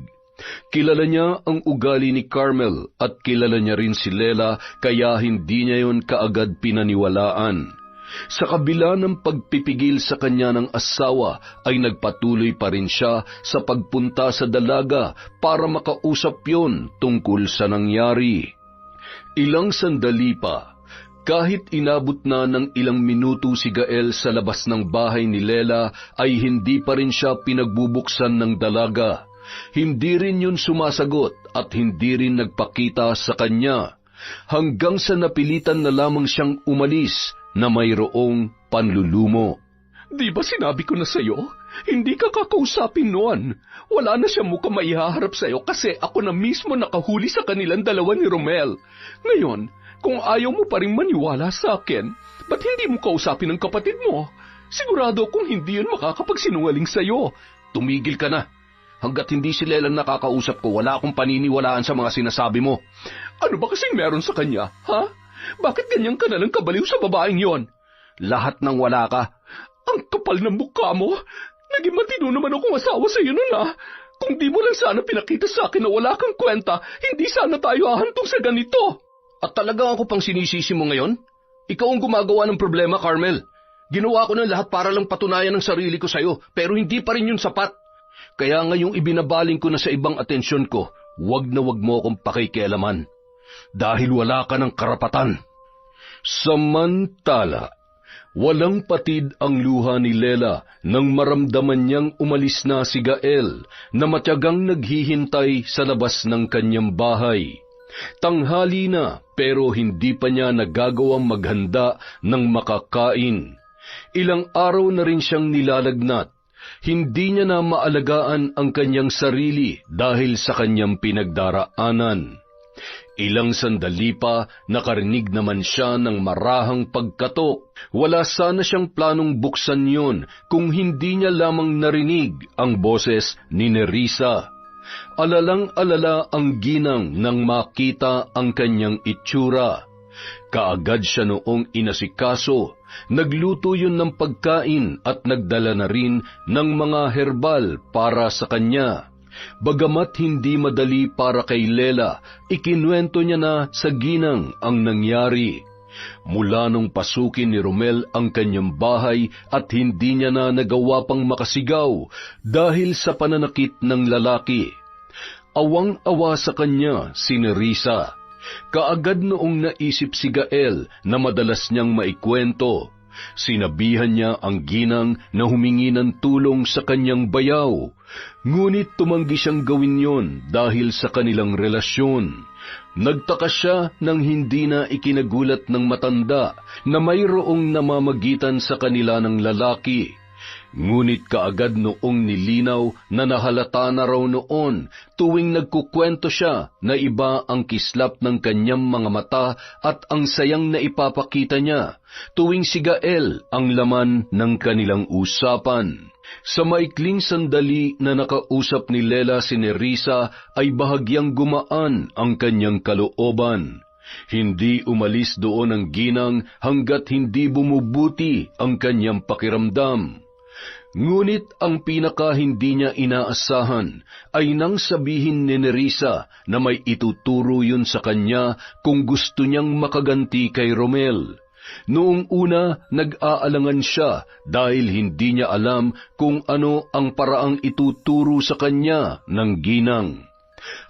Kilala niya ang ugali ni Carmel at kilala niya rin si Lela, kaya hindi niya yon kaagad pinaniwalaan. Sa kabila ng pagpipigil sa kanya ng asawa, ay nagpatuloy pa rin siya sa pagpunta sa dalaga para makausap yon tungkol sa nangyari. Ilang sandali pa, kahit inabot na ng ilang minuto si Gael sa labas ng bahay ni Lela, ay hindi pa rin siya pinagbubuksan ng dalaga. Hindi rin yun sumasagot at hindi rin nagpakita sa kanya, hanggang sa napilitan na lamang siyang umalis na mayroong panlulumo. Di ba sinabi ko na sa'yo? Hindi ka kakausapin noon. Wala na siya mukhang maihaharap sa'yo kasi ako na mismo nakahuli sa kanilang dalawa ni Romel. Ngayon, kung ayaw mo pa rin maniwala sa akin, ba't hindi mo kausapin ang kapatid mo? Sigurado kung hindi yun makakapagsinungaling sa'yo. Tumigil ka na. Hanggat hindi si Lelang nakakausap ko, wala akong paniniwalaan sa mga sinasabi mo. Ano ba kasing meron sa kanya, ha? Bakit ganyan ka nalang kabaliw sa babaeng yon? Lahat ng wala ka. Ang kapal ng mukha mo. Naging matino naman akong asawa sa iyo nun, ha? Kung di mo lang sana pinakita sa akin na wala kang kwenta, hindi sana tayo hahantong sa ganito. At talaga ako pang sinisisi mo ngayon? Ikaw ang gumagawa ng problema, Carmel. Ginawa ko ng lahat para lang patunayan ng sarili ko sa'yo, pero hindi pa rin yun sapat. Kaya ngayong ibinabaling ko na sa ibang atensyon ko, wag na wag mo akong pakikialaman. Dahil wala ka ng karapatan. Samantala, walang patid ang luha ni Lela nang maramdaman niyang umalis na si Gael na matyagang naghihintay sa labas ng kanyang bahay. Tanghali na pero hindi pa niya nagagawang maghanda ng makakain. Ilang araw na rin siyang nilalagnat. Hindi niya na maalagaan ang kanyang sarili dahil sa kanyang pinagdaraanan. Ilang sandali pa, nakarinig naman siya ng marahang pagkatok. Wala sana siyang planong buksan yun kung hindi niya lamang narinig ang boses ni Nerissa. Alalang-alala ang ginang nang makita ang kanyang itsura. Kaagad siya noong inasikaso, nagluto yun ng pagkain at nagdala na rin ng mga herbal para sa kanya. Bagamat hindi madali para kay Lela, ikinuwento niya na sa ginang ang nangyari. Mula nung pasukin ni Romel ang kanyang bahay at hindi niya na nagawa pang makasigaw dahil sa pananakit ng lalaki. Awang-awa sa kanya si Nerissa. Kaagad noong naisip si Gael na madalas niyang maikwento, sinabihan niya ang ginang na humingi ng tulong sa kanyang bayaw. Ngunit tumanggi siyang gawin yon dahil sa kanilang relasyon. Nagtaka siya nang hindi na ikinagulat ng matanda na mayroong namamagitan sa kanila ng lalaki. Ngunit kaagad noong nilinaw na nahalata na raw noon tuwing nagkukwento siya na iba ang kislap ng kanyang mga mata at ang sayang na ipapakita niya tuwing si Gael ang laman ng kanilang usapan. Sa maikling sandali na nakausap ni Lela si Nerissa ay bahagyang gumaan ang kanyang kalooban. Hindi umalis doon ang ginang hanggat hindi bumubuti ang kanyang pakiramdam. Ngunit ang pinaka hindi niya inaasahan ay nang sabihin ni Nerissa na may ituturo yun sa kanya kung gusto niyang makaganti kay Romel. Noong una, nag-aalangan siya dahil hindi niya alam kung ano ang paraang ituturo sa kanya ng ginang.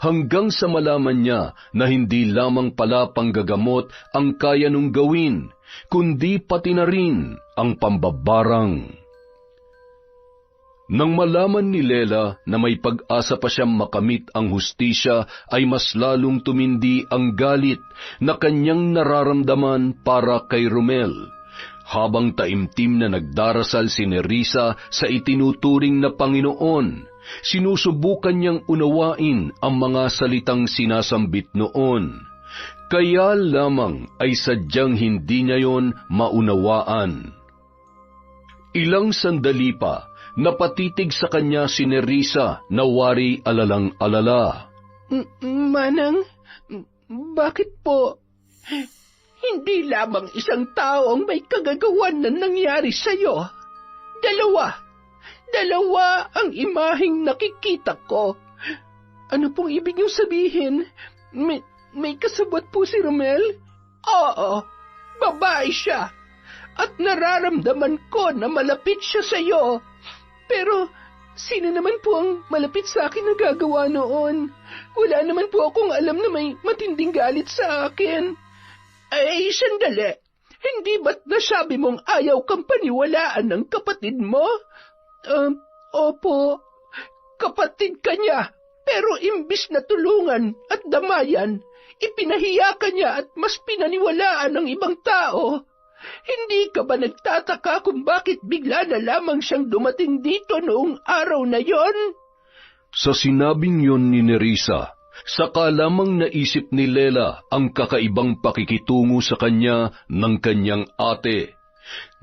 Hanggang sa malaman niya na hindi lamang pala panggagamot ang kaya nung gawin, kundi pati na rin ang pambabarang. Nang malaman ni Lela na may pag-asa pa siyang makamit ang hustisya, ay mas lalong tumindi ang galit na kanyang nararamdaman para kay Romel. Habang taimtim na nagdarasal si Nerissa sa itinuturing na Panginoon, sinusubukan niyang unawain ang mga salitang sinasambit noon. Kaya lamang ay sadyang hindi niya yon maunawaan. Ilang sandali pa, napatitig sa kanya si Nerissa na wari alalang-alala. Manang, bakit po? Hindi lamang isang tao ang may kagagawan na nangyari sa'yo. Dalawa ang imaheng nakikita ko. Ano pong ibig niyong sabihin? May kasabot po si Romel? Oo, babae siya. At nararamdaman ko na malapit siya sa'yo. Pero, sino naman po ang malapit sa akin na gagawa noon? Wala naman po akong alam na may matinding galit sa akin. Ay, sandali. Hindi ba't nasabi mong ayaw kang paniwalaan ng kapatid mo? Opo, kapatid ka niya. Pero imbis na tulungan at damayan, ipinahiya ka niya at mas pinaniwalaan ng ibang tao. Hindi ka ba nagtataka kung bakit bigla na lamang siyang dumating dito noong araw na yon? Sa sinabing yon ni Nerissa, saka lamang naisip ni Lela ang kakaibang pakikitungo sa kanya ng kanyang ate.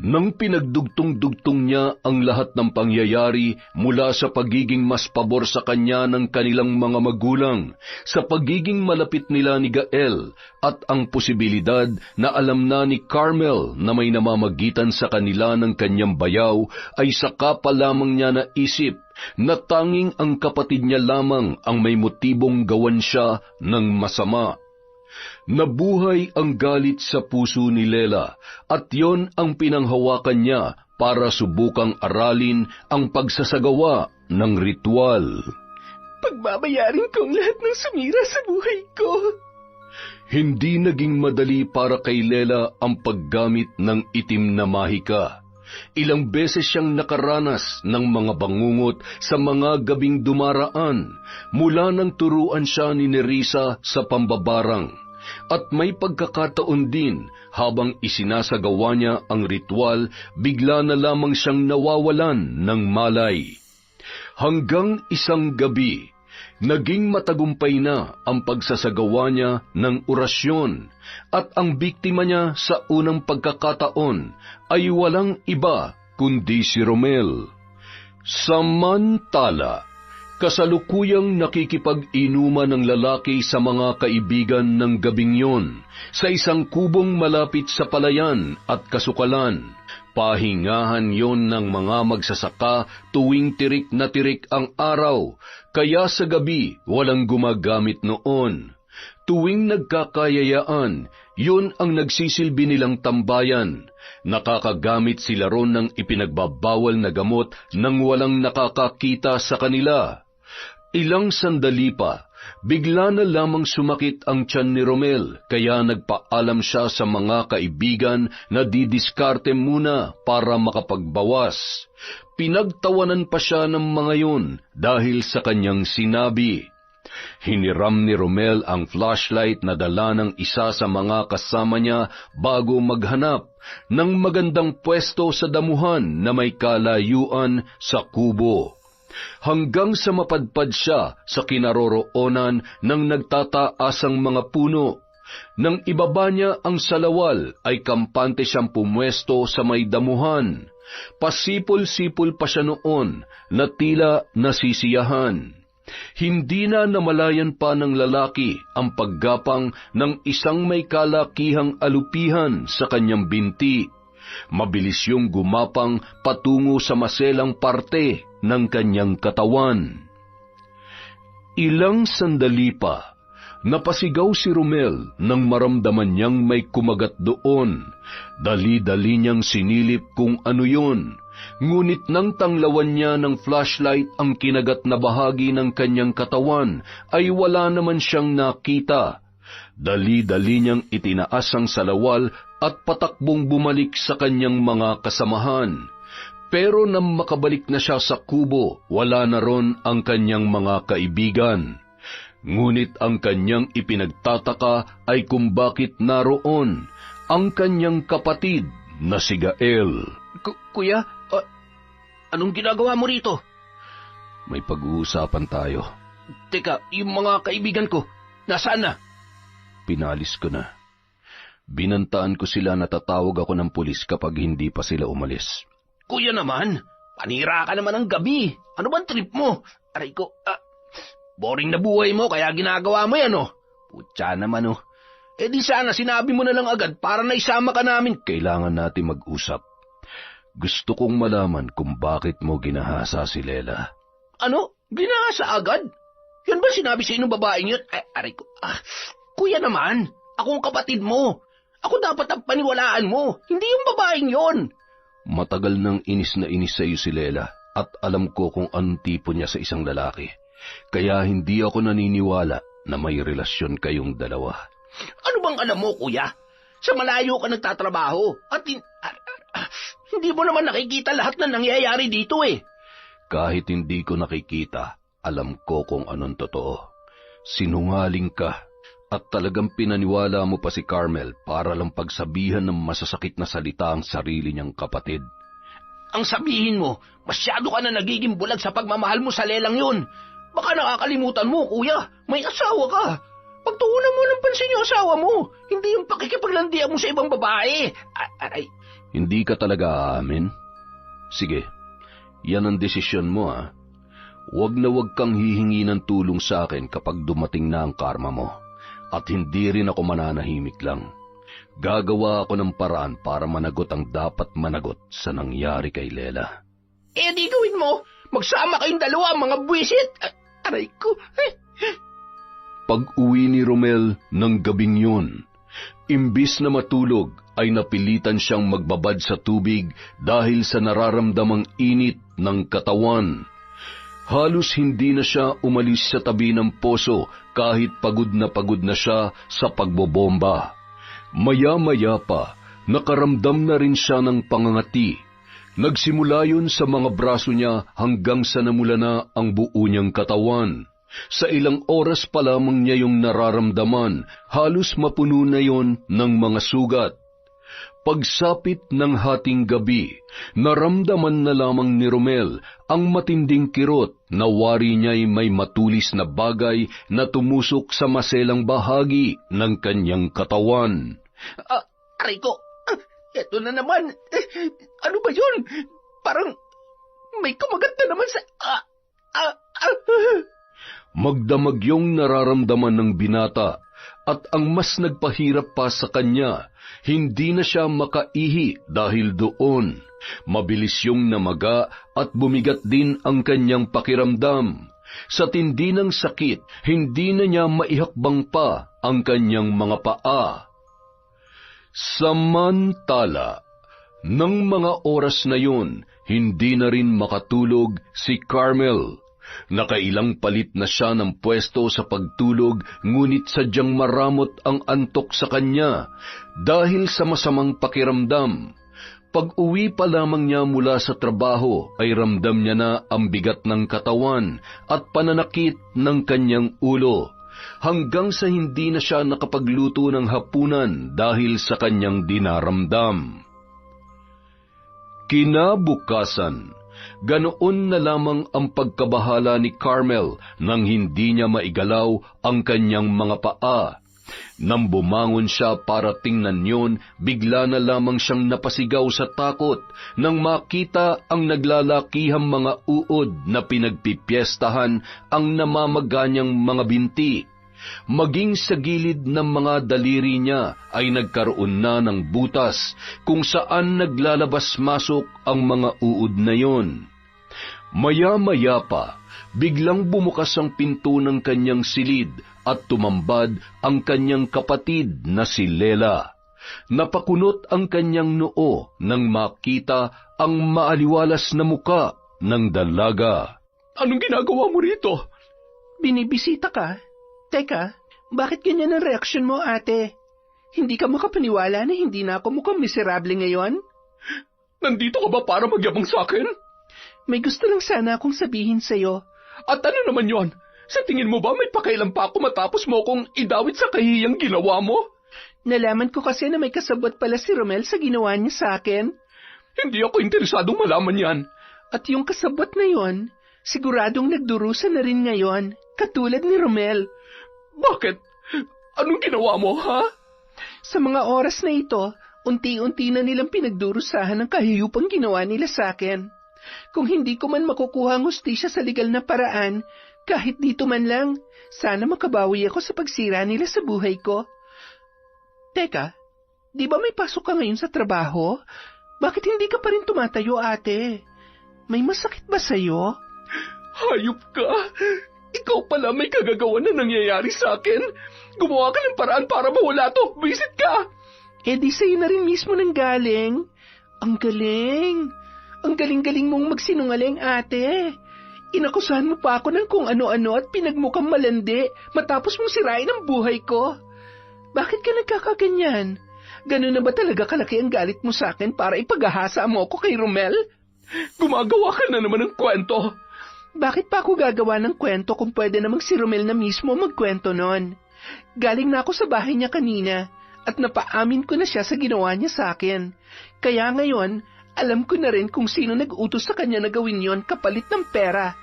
Nang pinagdugtong-dugtong niya ang lahat ng pangyayari mula sa pagiging mas pabor sa kanya ng kanilang mga magulang, sa pagiging malapit nila ni Gael, at ang posibilidad na alam na ni Carmel na may namamagitan sa kanila ng kanyang bayaw, ay saka pa lamang niya naisip na tanging ang kapatid niya lamang ang may motibong gawan siya ng masama. Nabuhay ang galit sa puso ni Lela at yon ang pinanghawakan niya para subukang aralin ang pagsasagawa ng ritual. Pagbabayarin ko ang lahat ng sumira sa buhay ko. Hindi naging madali para kay Lela ang paggamit ng itim na mahika. Ilang beses siyang nakaranas ng mga bangungot sa mga gabing dumaraan mula nang turuan siya ni Nerissa sa pambabarang. At may pagkakataon din, habang isinasagawa niya ang ritual, bigla na lamang siyang nawawalan ng malay. Hanggang isang gabi, naging matagumpay na ang pagsasagawa niya ng orasyon, at ang biktima niya sa unang pagkakataon ay walang iba kundi si Romel. Samantala, kasalukuyang nakikipag-inuman ng lalaki sa mga kaibigan ng gabing yon sa isang kubong malapit sa palayan at kasukalan. Pahingahan yon ng mga magsasaka tuwing tirik na tirik ang araw, kaya sa gabi walang gumagamit noon. Tuwing nagkakayayaan, yun ang nagsisilbi nilang tambayan. Nakakagamit sila ron ng ipinagbabawal na gamot nang walang nakakakita sa kanila. Ilang sandali pa, bigla na lamang sumakit ang tiyan ni Romel, kaya nagpaalam siya sa mga kaibigan na didiskarte muna para makapagbawas. Pinagtawanan pa siya ng mga yun dahil sa kanyang sinabi. Hiniram ni Romel ang flashlight na dala ng isa sa mga kasama niya bago maghanap ng magandang pwesto sa damuhan na may kalayuan sa kubo. Hanggang sa mapadpad siya sa kinaroroonan ng nagtataasang mga puno. Nang ibaba niya ang salawal ay kampante siyang pumwesto sa may damuhan. Pasipol-sipol pa siya noon na tila nasisiyahan. Hindi na namalayan pa ng lalaki ang paggapang ng isang may kalakihang alupihan sa kanyang binti. Mabilis yung gumapang patungo sa maselang parte ng kanyang katawan. Ilang sandali pa, napasigaw si Romel nang maramdaman niyang may kumagat doon. Dali-dali niyang sinilip kung ano yun. Ngunit nang tanglawan niya ng flashlight ang kinagat na bahagi ng kanyang katawan, ay wala naman siyang nakita. Dali-dali niyang itinaas ang salawal at patakbong bumalik sa kanyang mga kasamahan. Pero nang makabalik na siya sa kubo, wala na ron ang kanyang mga kaibigan. Ngunit ang kanyang ipinagtataka ay kung bakit naroon ang kanyang kapatid na si Gael. Kuya, anong ginagawa mo rito? May pag-uusapan tayo. Teka, yung mga kaibigan ko, nasaan na? Pinalis ko na. Binantaan ko sila na tatawag ako ng pulis kapag hindi pa sila umalis. Kuya naman, panira ka naman ng gabi. Ano bang trip mo? Aray ko, boring na buhay mo kaya ginagawa mo yan, oh. Putya naman, oh. Eh di sana sinabi mo na lang agad para naisama ka namin. Kailangan natin mag-usap. Gusto kong malaman kung bakit mo ginahasa si Lela. Ano? Ginahasa agad? Yan ba sinabi sa inong babaeng yun? Aray ko, kuya naman, akong kapatid mo. Ako dapat ang paniwalaan mo, hindi yung babaeng yon. Matagal nang inis na inis sa iyo si Lela at alam ko kung anong tipo niya sa isang lalaki. Kaya hindi ako naniniwala na may relasyon kayong dalawa. Ano bang alam mo, kuya? Sa malayo ka nagtatrabaho at hindi mo naman nakikita lahat na nangyayari dito eh. Kahit hindi ko nakikita, alam ko kung anong totoo. Sinungaling ka at talagang pinaniwala mo pa si Carmel para lang pagsabihan ng masasakit na salita ang sarili niyang kapatid. Ang sabihin mo, masyado ka na nagiging bulag sa pagmamahal mo sa Lelang yun. Baka nakakalimutan mo, kuya, may asawa ka. Pagtuunan mo ng pansin yung asawa mo, hindi yung pakikipaglandian mo sa ibang babae. Hindi ka talaga aamin? Sige, yan ang desisyon mo, ha? Huwag na huwag kang hihingi ng tulong sa akin kapag dumating na ang karma mo. At hindi rin ako mananahimik lang. Gagawa ako ng paraan para managot ang dapat managot sa nangyari kay Lela. Eh di gawin mo, magsama kayong dalawa mga buwisit. Aray ko. Pag-uwi ni Romel ng gabing yun, imbis na matulog ay napilitan siyang magbabad sa tubig dahil sa nararamdamang init ng katawan. Halos hindi na siya umalis sa tabi ng poso kahit pagod na siya sa pagbobomba. Maya-maya pa, nakaramdam na rin siya ng pangangati. Nagsimula yun sa mga braso niya hanggang sa namula na ang buo niyang katawan. Sa ilang oras pa lamang niya yung nararamdaman, halos mapuno na yon ng mga sugat. Pagsapit ng hating gabi, naramdaman na lamang ni Romel ang matinding kirot na wari niya'y may matulis na bagay na tumusok sa maselang bahagi ng kanyang katawan. Aray ko, eto na naman. Ano ba yun? Parang may kumagat na naman sa... Magdamag yung nararamdaman ng binata at ang mas nagpahirap pa sa kanya, hindi na siya makaihi dahil doon. Mabilis yung namaga at bumigat din ang kanyang pakiramdam. Sa tindi ng sakit, hindi na niya maihakbang pa ang kanyang mga paa. Samantala, ng mga oras na yun, hindi na rin makatulog si Carmel. Nakailang palit na siya ng pwesto sa pagtulog, ngunit sadyang maramot ang antok sa kanya dahil sa masamang pakiramdam. Pag-uwi pa lamang niya mula sa trabaho ay ramdam niya na ang bigat ng katawan at pananakit ng kanyang ulo, hanggang sa hindi na siya nakapagluto ng hapunan dahil sa kanyang dinaramdam. Kinabukasan, ganoon na lamang ang pagkabahala ni Carmel nang hindi niya maigalaw ang kanyang mga paa. Nang bumangon siya para tingnan yon, bigla na lamang siyang napasigaw sa takot nang makita ang naglalakihang mga uod na pinagpipiestahan ang namamaganyang mga binti. Maging sa gilid ng mga daliri niya ay nagkaroon na ng butas kung saan naglalabas-masok ang mga uod na yon. Maya-maya pa, biglang bumukas ang pinto ng kanyang silid at tumambad ang kanyang kapatid na si Lela. Napakunot ang kanyang noo nang makita ang maaliwalas na muka ng dalaga. Anong ginagawa mo rito? Binibisita ka? Teka, bakit ganyan ang reaksyon mo, ate? Hindi ka makapaniwala na hindi na ako mukhang miserable ngayon? Nandito ka ba para magyabang sa akin? May gusto lang sana akong sabihin sa'yo. At ano naman yon? Sa tingin mo ba may pakailan pa ako matapos mo kung idawit sa kahiyang ginawa mo? Nalaman ko kasi na may kasabot pala si Romel sa ginawa niya sa akin. Hindi ako interesadong malaman yan. At yung kasabot na yon, siguradong nagdurusa na rin ngayon, katulad ni Romel. Bakit? Anong ginawa mo, ha? Sa mga oras na ito, unti-unti na nilang pinagdurusahan ang kahiyupang ginawa nila sa akin. Kung hindi ko man makukuha ang hustisya sa legal na paraan, kahit dito man lang, sana makabawi ako sa pagsira nila sa buhay ko. Teka, di ba may pasok ka ngayon sa trabaho? Bakit hindi ka pa rin tumatayo, ate? May masakit ba sa'yo? Hayop ka! Ikaw pala may kagagawan na nangyayari sa akin. Gumawa ka ng paraan para mawala to. Visit ka! Eh di sa'yo na rin mismo nang galing. Ang galing. Ang galing-galing mong magsinungaling, ate. Inakusahan mo pa ako ng kung ano-ano at pinagmukhang malandi matapos mong sirain ang buhay ko. Bakit ka nagkakaganyan? Ganun na ba talaga kalaki ang galit mo sa akin para ipagahasa mo ako kay Romel? Gumagawa ka na naman ng kwento. Bakit pa ako gagawa ng kwento kung pwede namang si Romel na mismo magkwento nun? Galing na ako sa bahay niya kanina at napaamin ko na siya sa ginawa niya sa akin. Kaya ngayon, alam ko na rin kung sino nag-utos sa kanya na gawin yon kapalit ng pera.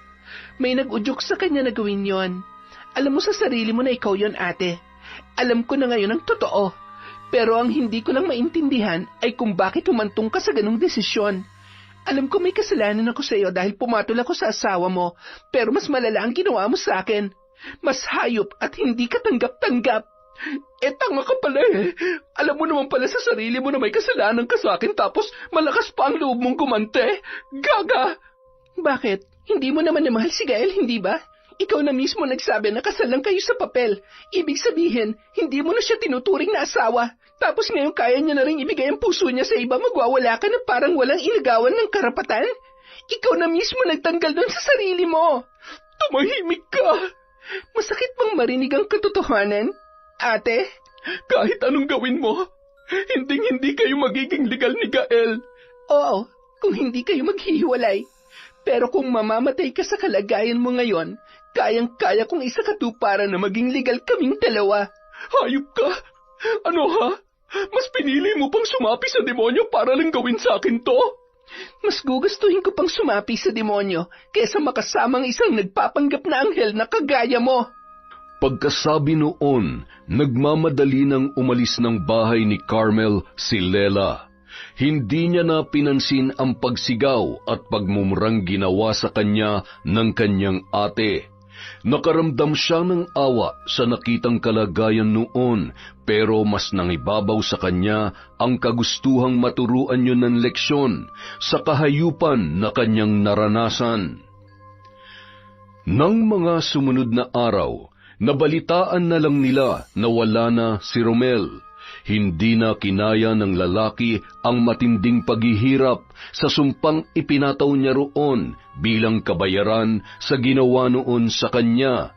May nag-udyok sa kanya na gawin yon. Alam mo sa sarili mo na ikaw yon, ate. Alam ko na ngayon ang totoo. Pero ang hindi ko lang maintindihan ay kung bakit humantong ka sa ganung desisyon. Alam ko may kasalanan ako sa iyo dahil pumatol ako sa asawa mo, pero mas malala ang ginawa mo sa akin. Mas hayop at hindi ka tanggap-tanggap. Tanga ka pala eh. Alam mo naman pala sa sarili mo na may kasalanan ka sa akin tapos malakas pa ang loob mong gumante. Gaga! Bakit? Hindi mo naman namahal si Gael, hindi ba? Ikaw na mismo nagsabi na kasal lang kayo sa papel. Ibig sabihin, hindi mo na siya tinuturing na asawa. Tapos ngayon kaya niya na rin ibigay ang puso niya sa iba, magwawala ka na parang walang inagawan ng karapatan? Ikaw na mismo nagtanggal doon sa sarili mo. Tumahimik ka. Masakit bang marinig ang katotohanan? Ate? Kahit anong gawin mo, hindi kayo magiging legal ni Gael. Oo, kung hindi kayo maghihiwalay. Pero kung mamamatay ka sa kalagayan mo ngayon, kayang-kaya kong isakatuparan na maging legal kaming dalawa. Hayop ka! Ano ha? Mas pinili mo pang sumapi sa demonyo para lang gawin sa akin to? Mas gugustuhin ko pang sumapi sa demonyo kaysa makasamang isang nagpapanggap na anghel na kagaya mo. Pagkasabi noon, nagmamadali nang umalis ng bahay ni Carmel si Lela. Hindi niya na pinansin ang pagsigaw at pagmumurang ginawa sa kanya ng kanyang ate. Nakaramdam siya ng awa sa nakitang kalagayan noon, pero mas nangibabaw sa kanya ang kagustuhang maturuan yun ng leksyon sa kahayupan na kanyang naranasan. Nang mga sumunod na araw, nabalitaan na lang nila na wala na si Romel. Hindi na kinaya ng lalaki ang matinding paghihirap sa sumpang ipinataw niya roon bilang kabayaran sa ginawa noon sa kanya.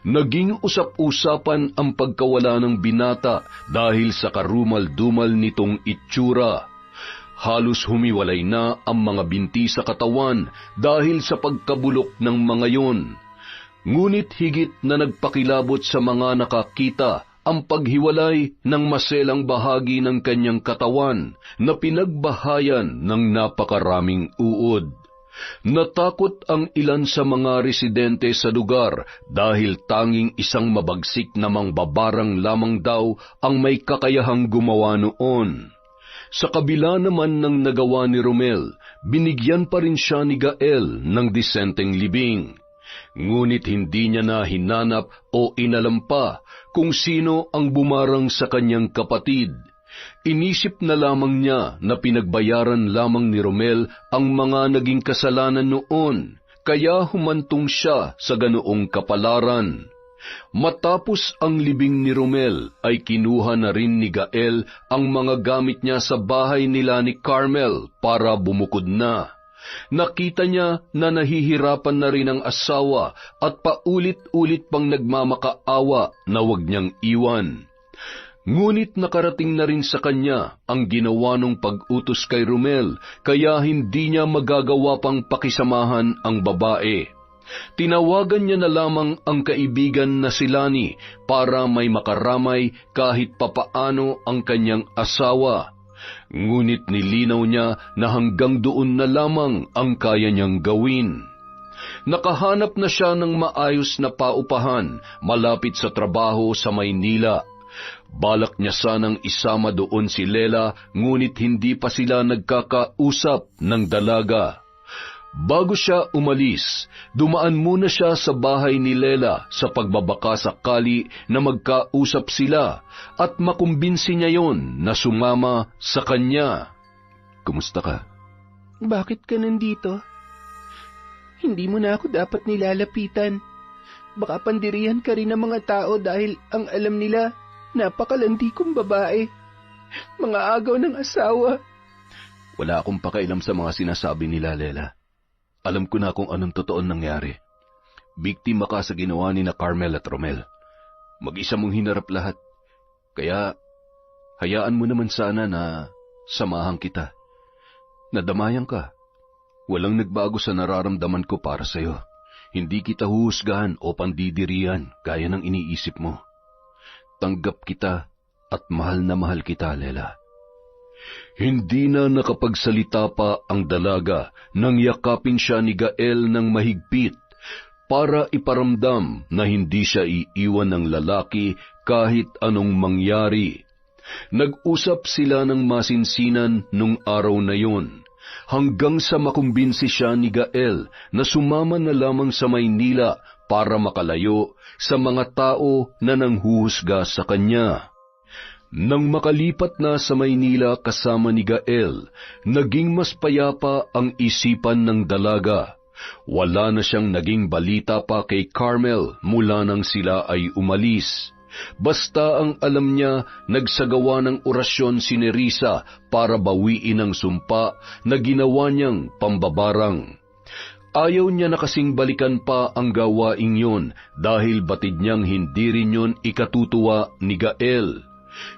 Naging usap-usapan ang pagkawala ng binata dahil sa karumal-dumal nitong itsura. Halos humiwalay na ang mga binti sa katawan dahil sa pagkabulok ng mga yon. Ngunit higit na nagpakilabot sa mga nakakita ang paghiwalay ng maselang bahagi ng kanyang katawan na pinagbahayan ng napakaraming uod. Natakot ang ilan sa mga residente sa lugar dahil tanging isang mabagsik na mangbabarang lamang daw ang may kakayahang gumawa noon. Sa kabila naman ng nagawa ni Romel, binigyan pa rin siya ni Gael ng disenteng libing. Ngunit hindi niya na hinanap o inalam pa kung sino ang bumarang sa kanyang kapatid. Inisip na lamang niya na pinagbayaran lamang ni Romel ang mga naging kasalanan noon, kaya humantong siya sa ganoong kapalaran. Matapos ang libing ni Romel ay kinuha na rin ni Gael ang mga gamit niya sa bahay nila ni Carmel para bumukod na. Nakita niya na nahihirapan na rin ang asawa at paulit-ulit pang nagmamakaawa na huwag niyang iwan. Ngunit nakarating na rin sa kanya ang ginawa ng pag-utos kay Romel, kaya hindi niya magagawa pang pakisamahan ang babae. Tinawagan niya na lamang ang kaibigan na si Lani para may makaramay kahit papaano ang kanyang asawa. Ngunit nilinaw niya na hanggang doon na lamang ang kaya niyang gawin. Nakahanap na siya ng maayos na paupahan malapit sa trabaho sa Maynila. Balak niya sanang isama doon si Lela, ngunit hindi pa sila nagkakausap ng dalaga. Bago siya umalis, dumaan muna siya sa bahay ni Lela sa pagbabaka sakali na magkausap sila at makumbinsi niya yon na sumama sa kanya. Kumusta ka? Bakit ka nandito? Hindi mo na ako dapat nilalapitan. Baka pandirihan ka rin ng mga tao dahil ang alam nila, napakalandi kong babae. Mga agaw ng asawa. Wala akong pakailam sa mga sinasabi nila, Lela. Alam ko na kung anong totoong nangyari. Biktima ka sa ginawa ni na Carmel at Romel. Mag-isa mong hinarap lahat. Kaya, hayaan mo naman sana na samahan kita. Nadamayan ka. Walang nagbago sa nararamdaman ko para sa'yo. Hindi kita huhusgahan o pandidirian gaya ng iniisip mo. Tanggap kita at mahal na mahal kita, Lela. Hindi na nakapagsalita pa ang dalaga nang yakapin siya ni Gael ng mahigpit para iparamdam na hindi siya iiwan ng lalaki kahit anong mangyari. Nag-usap sila ng masinsinan nung araw na yon, hanggang sa makumbinsi siya ni Gael na sumama na lamang sa Maynila para makalayo sa mga tao na nanghuhusga sa kanya. Nang makalipat na sa Maynila kasama ni Gael, naging mas payapa ang isipan ng dalaga. Wala na siyang naging balita pa kay Carmel mula nang sila ay umalis. Basta ang alam niya, nagsagawa ng orasyon si Nerissa para bawiin ang sumpa na ginawa niyang pambabarang. Ayaw niya na kasing balikan pa ang gawaing yon dahil batid niyang hindi rin yon ikatutuwa ni Gael.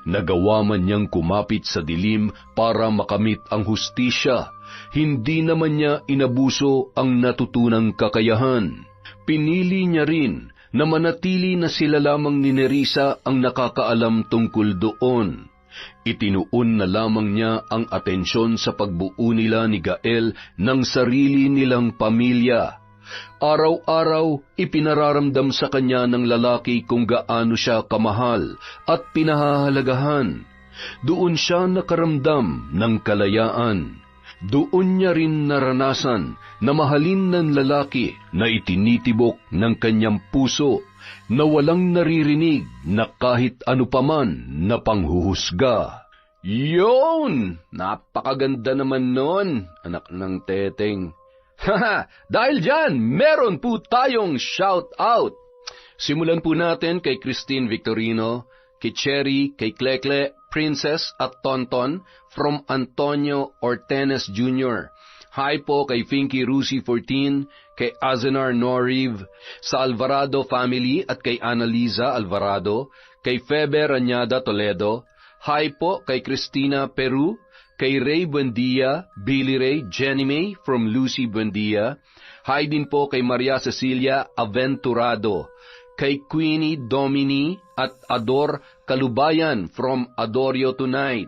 Nagawa man niyang kumapit sa dilim para makamit ang hustisya, hindi naman niya inabuso ang natutunang kakayahan. Pinili niya rin na manatili na sila lamang ni Nerissa ang nakakaalam tungkol doon. Itinuon na lamang niya ang atensyon sa pagbuo nila ni Gael ng sarili nilang pamilya. Araw-araw, ipinararamdam sa kanya ng lalaki kung gaano siya kamahal at pinahahalagahan. Doon siya nakaramdam ng kalayaan. Doon niya rin naranasan na mahalin ng lalaki na itinitibok ng kanyang puso, na walang naririnig na kahit ano paman na panghuhusga. Yun! Napakaganda naman nun, anak ng teteng. Haha! Dahil dyan, meron po tayong shout-out. Simulan po natin kay Christine Victorino, kay Cherry, kay Klekle, Princess at Tonton from Antonio Ortenes Jr. Hi po kay Finky Rusi 14, kay Azenar Noriv, sa Alvarado family at kay Annaliza Alvarado, kay Febe Rañada Toledo. Hi po kay Cristina Peru, kay Ray Buendia, Billy Ray, Jenny May from Lucy Buendia. Hi din po kay Maria Cecilia Aventurado, kay Queenie Domini at Ador Kalubayan from Adorio Tonight.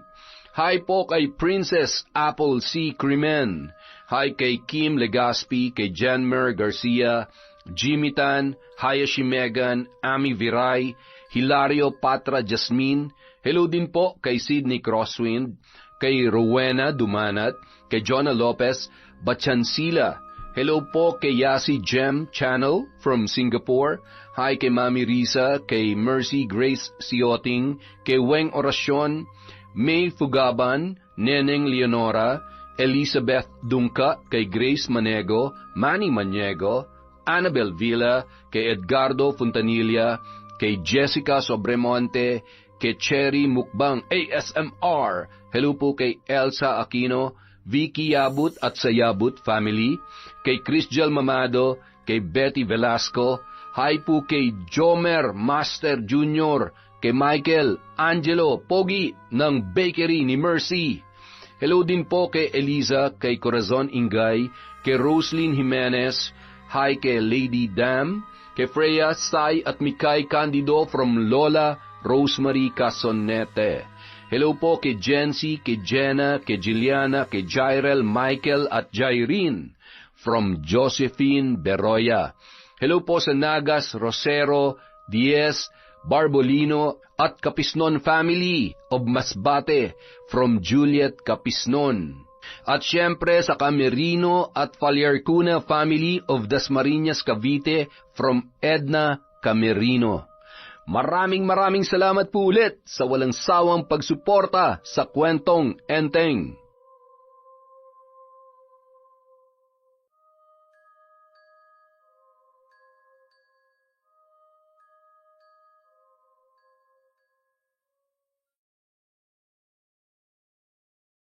Hi po kay Princess Apple C. Crimen. Hi kay Kim Legaspi, kay Janmer Garcia, Jimmy Tan, Hayashi Megan, Ami Viray, Hilario Patra Jasmine. Hello din po kay Sydney Crosswind, kay Rowena Dumanat, kay Jonah Lopez, Bachansila. Hello po kay Yasi Gem Channel from Singapore. Hi kay Mami Risa, kay Mercy Grace Sioting, kay Weng Orasyon, May Fugaban, Neneng Leonora, Elizabeth Dungka, kay Grace Manego, Manny Maniego, Annabel Villa, kay Edgardo Fontanilla, kay Jessica Sobremonte, kay Cherry Mukbang ASMR. Hello po kay Elsa Aquino, Vicky Yabut at sa Yabut family, kay Christiel Mamado, kay Betty Velasco. Hi po kay Jomer Master Jr., kay Michael Angelo Pogi ng Bakery ni Mercy. Hello din po kay Eliza, kay Corazon Ingay, kay Roslyn Jimenez. Hi kay Lady Dam, kay Freya Sai at Mikay Candido from Lola Rosemary Casonete. Hello po kay Jency, kay Jenna, kay Juliana, kay Jairel, Michael at Jairine from Josephine Beroya. Hello po sa Nagas, Rosero, Diez, Barbolino at Capisnon family of Masbate from Juliet Capisnon. At syempre sa Camerino at Falyarcuna family of Dasmariñas, Cavite from Edna Camerino. Maraming salamat po ulit sa walang sawang pagsuporta sa Kwentong Enteng.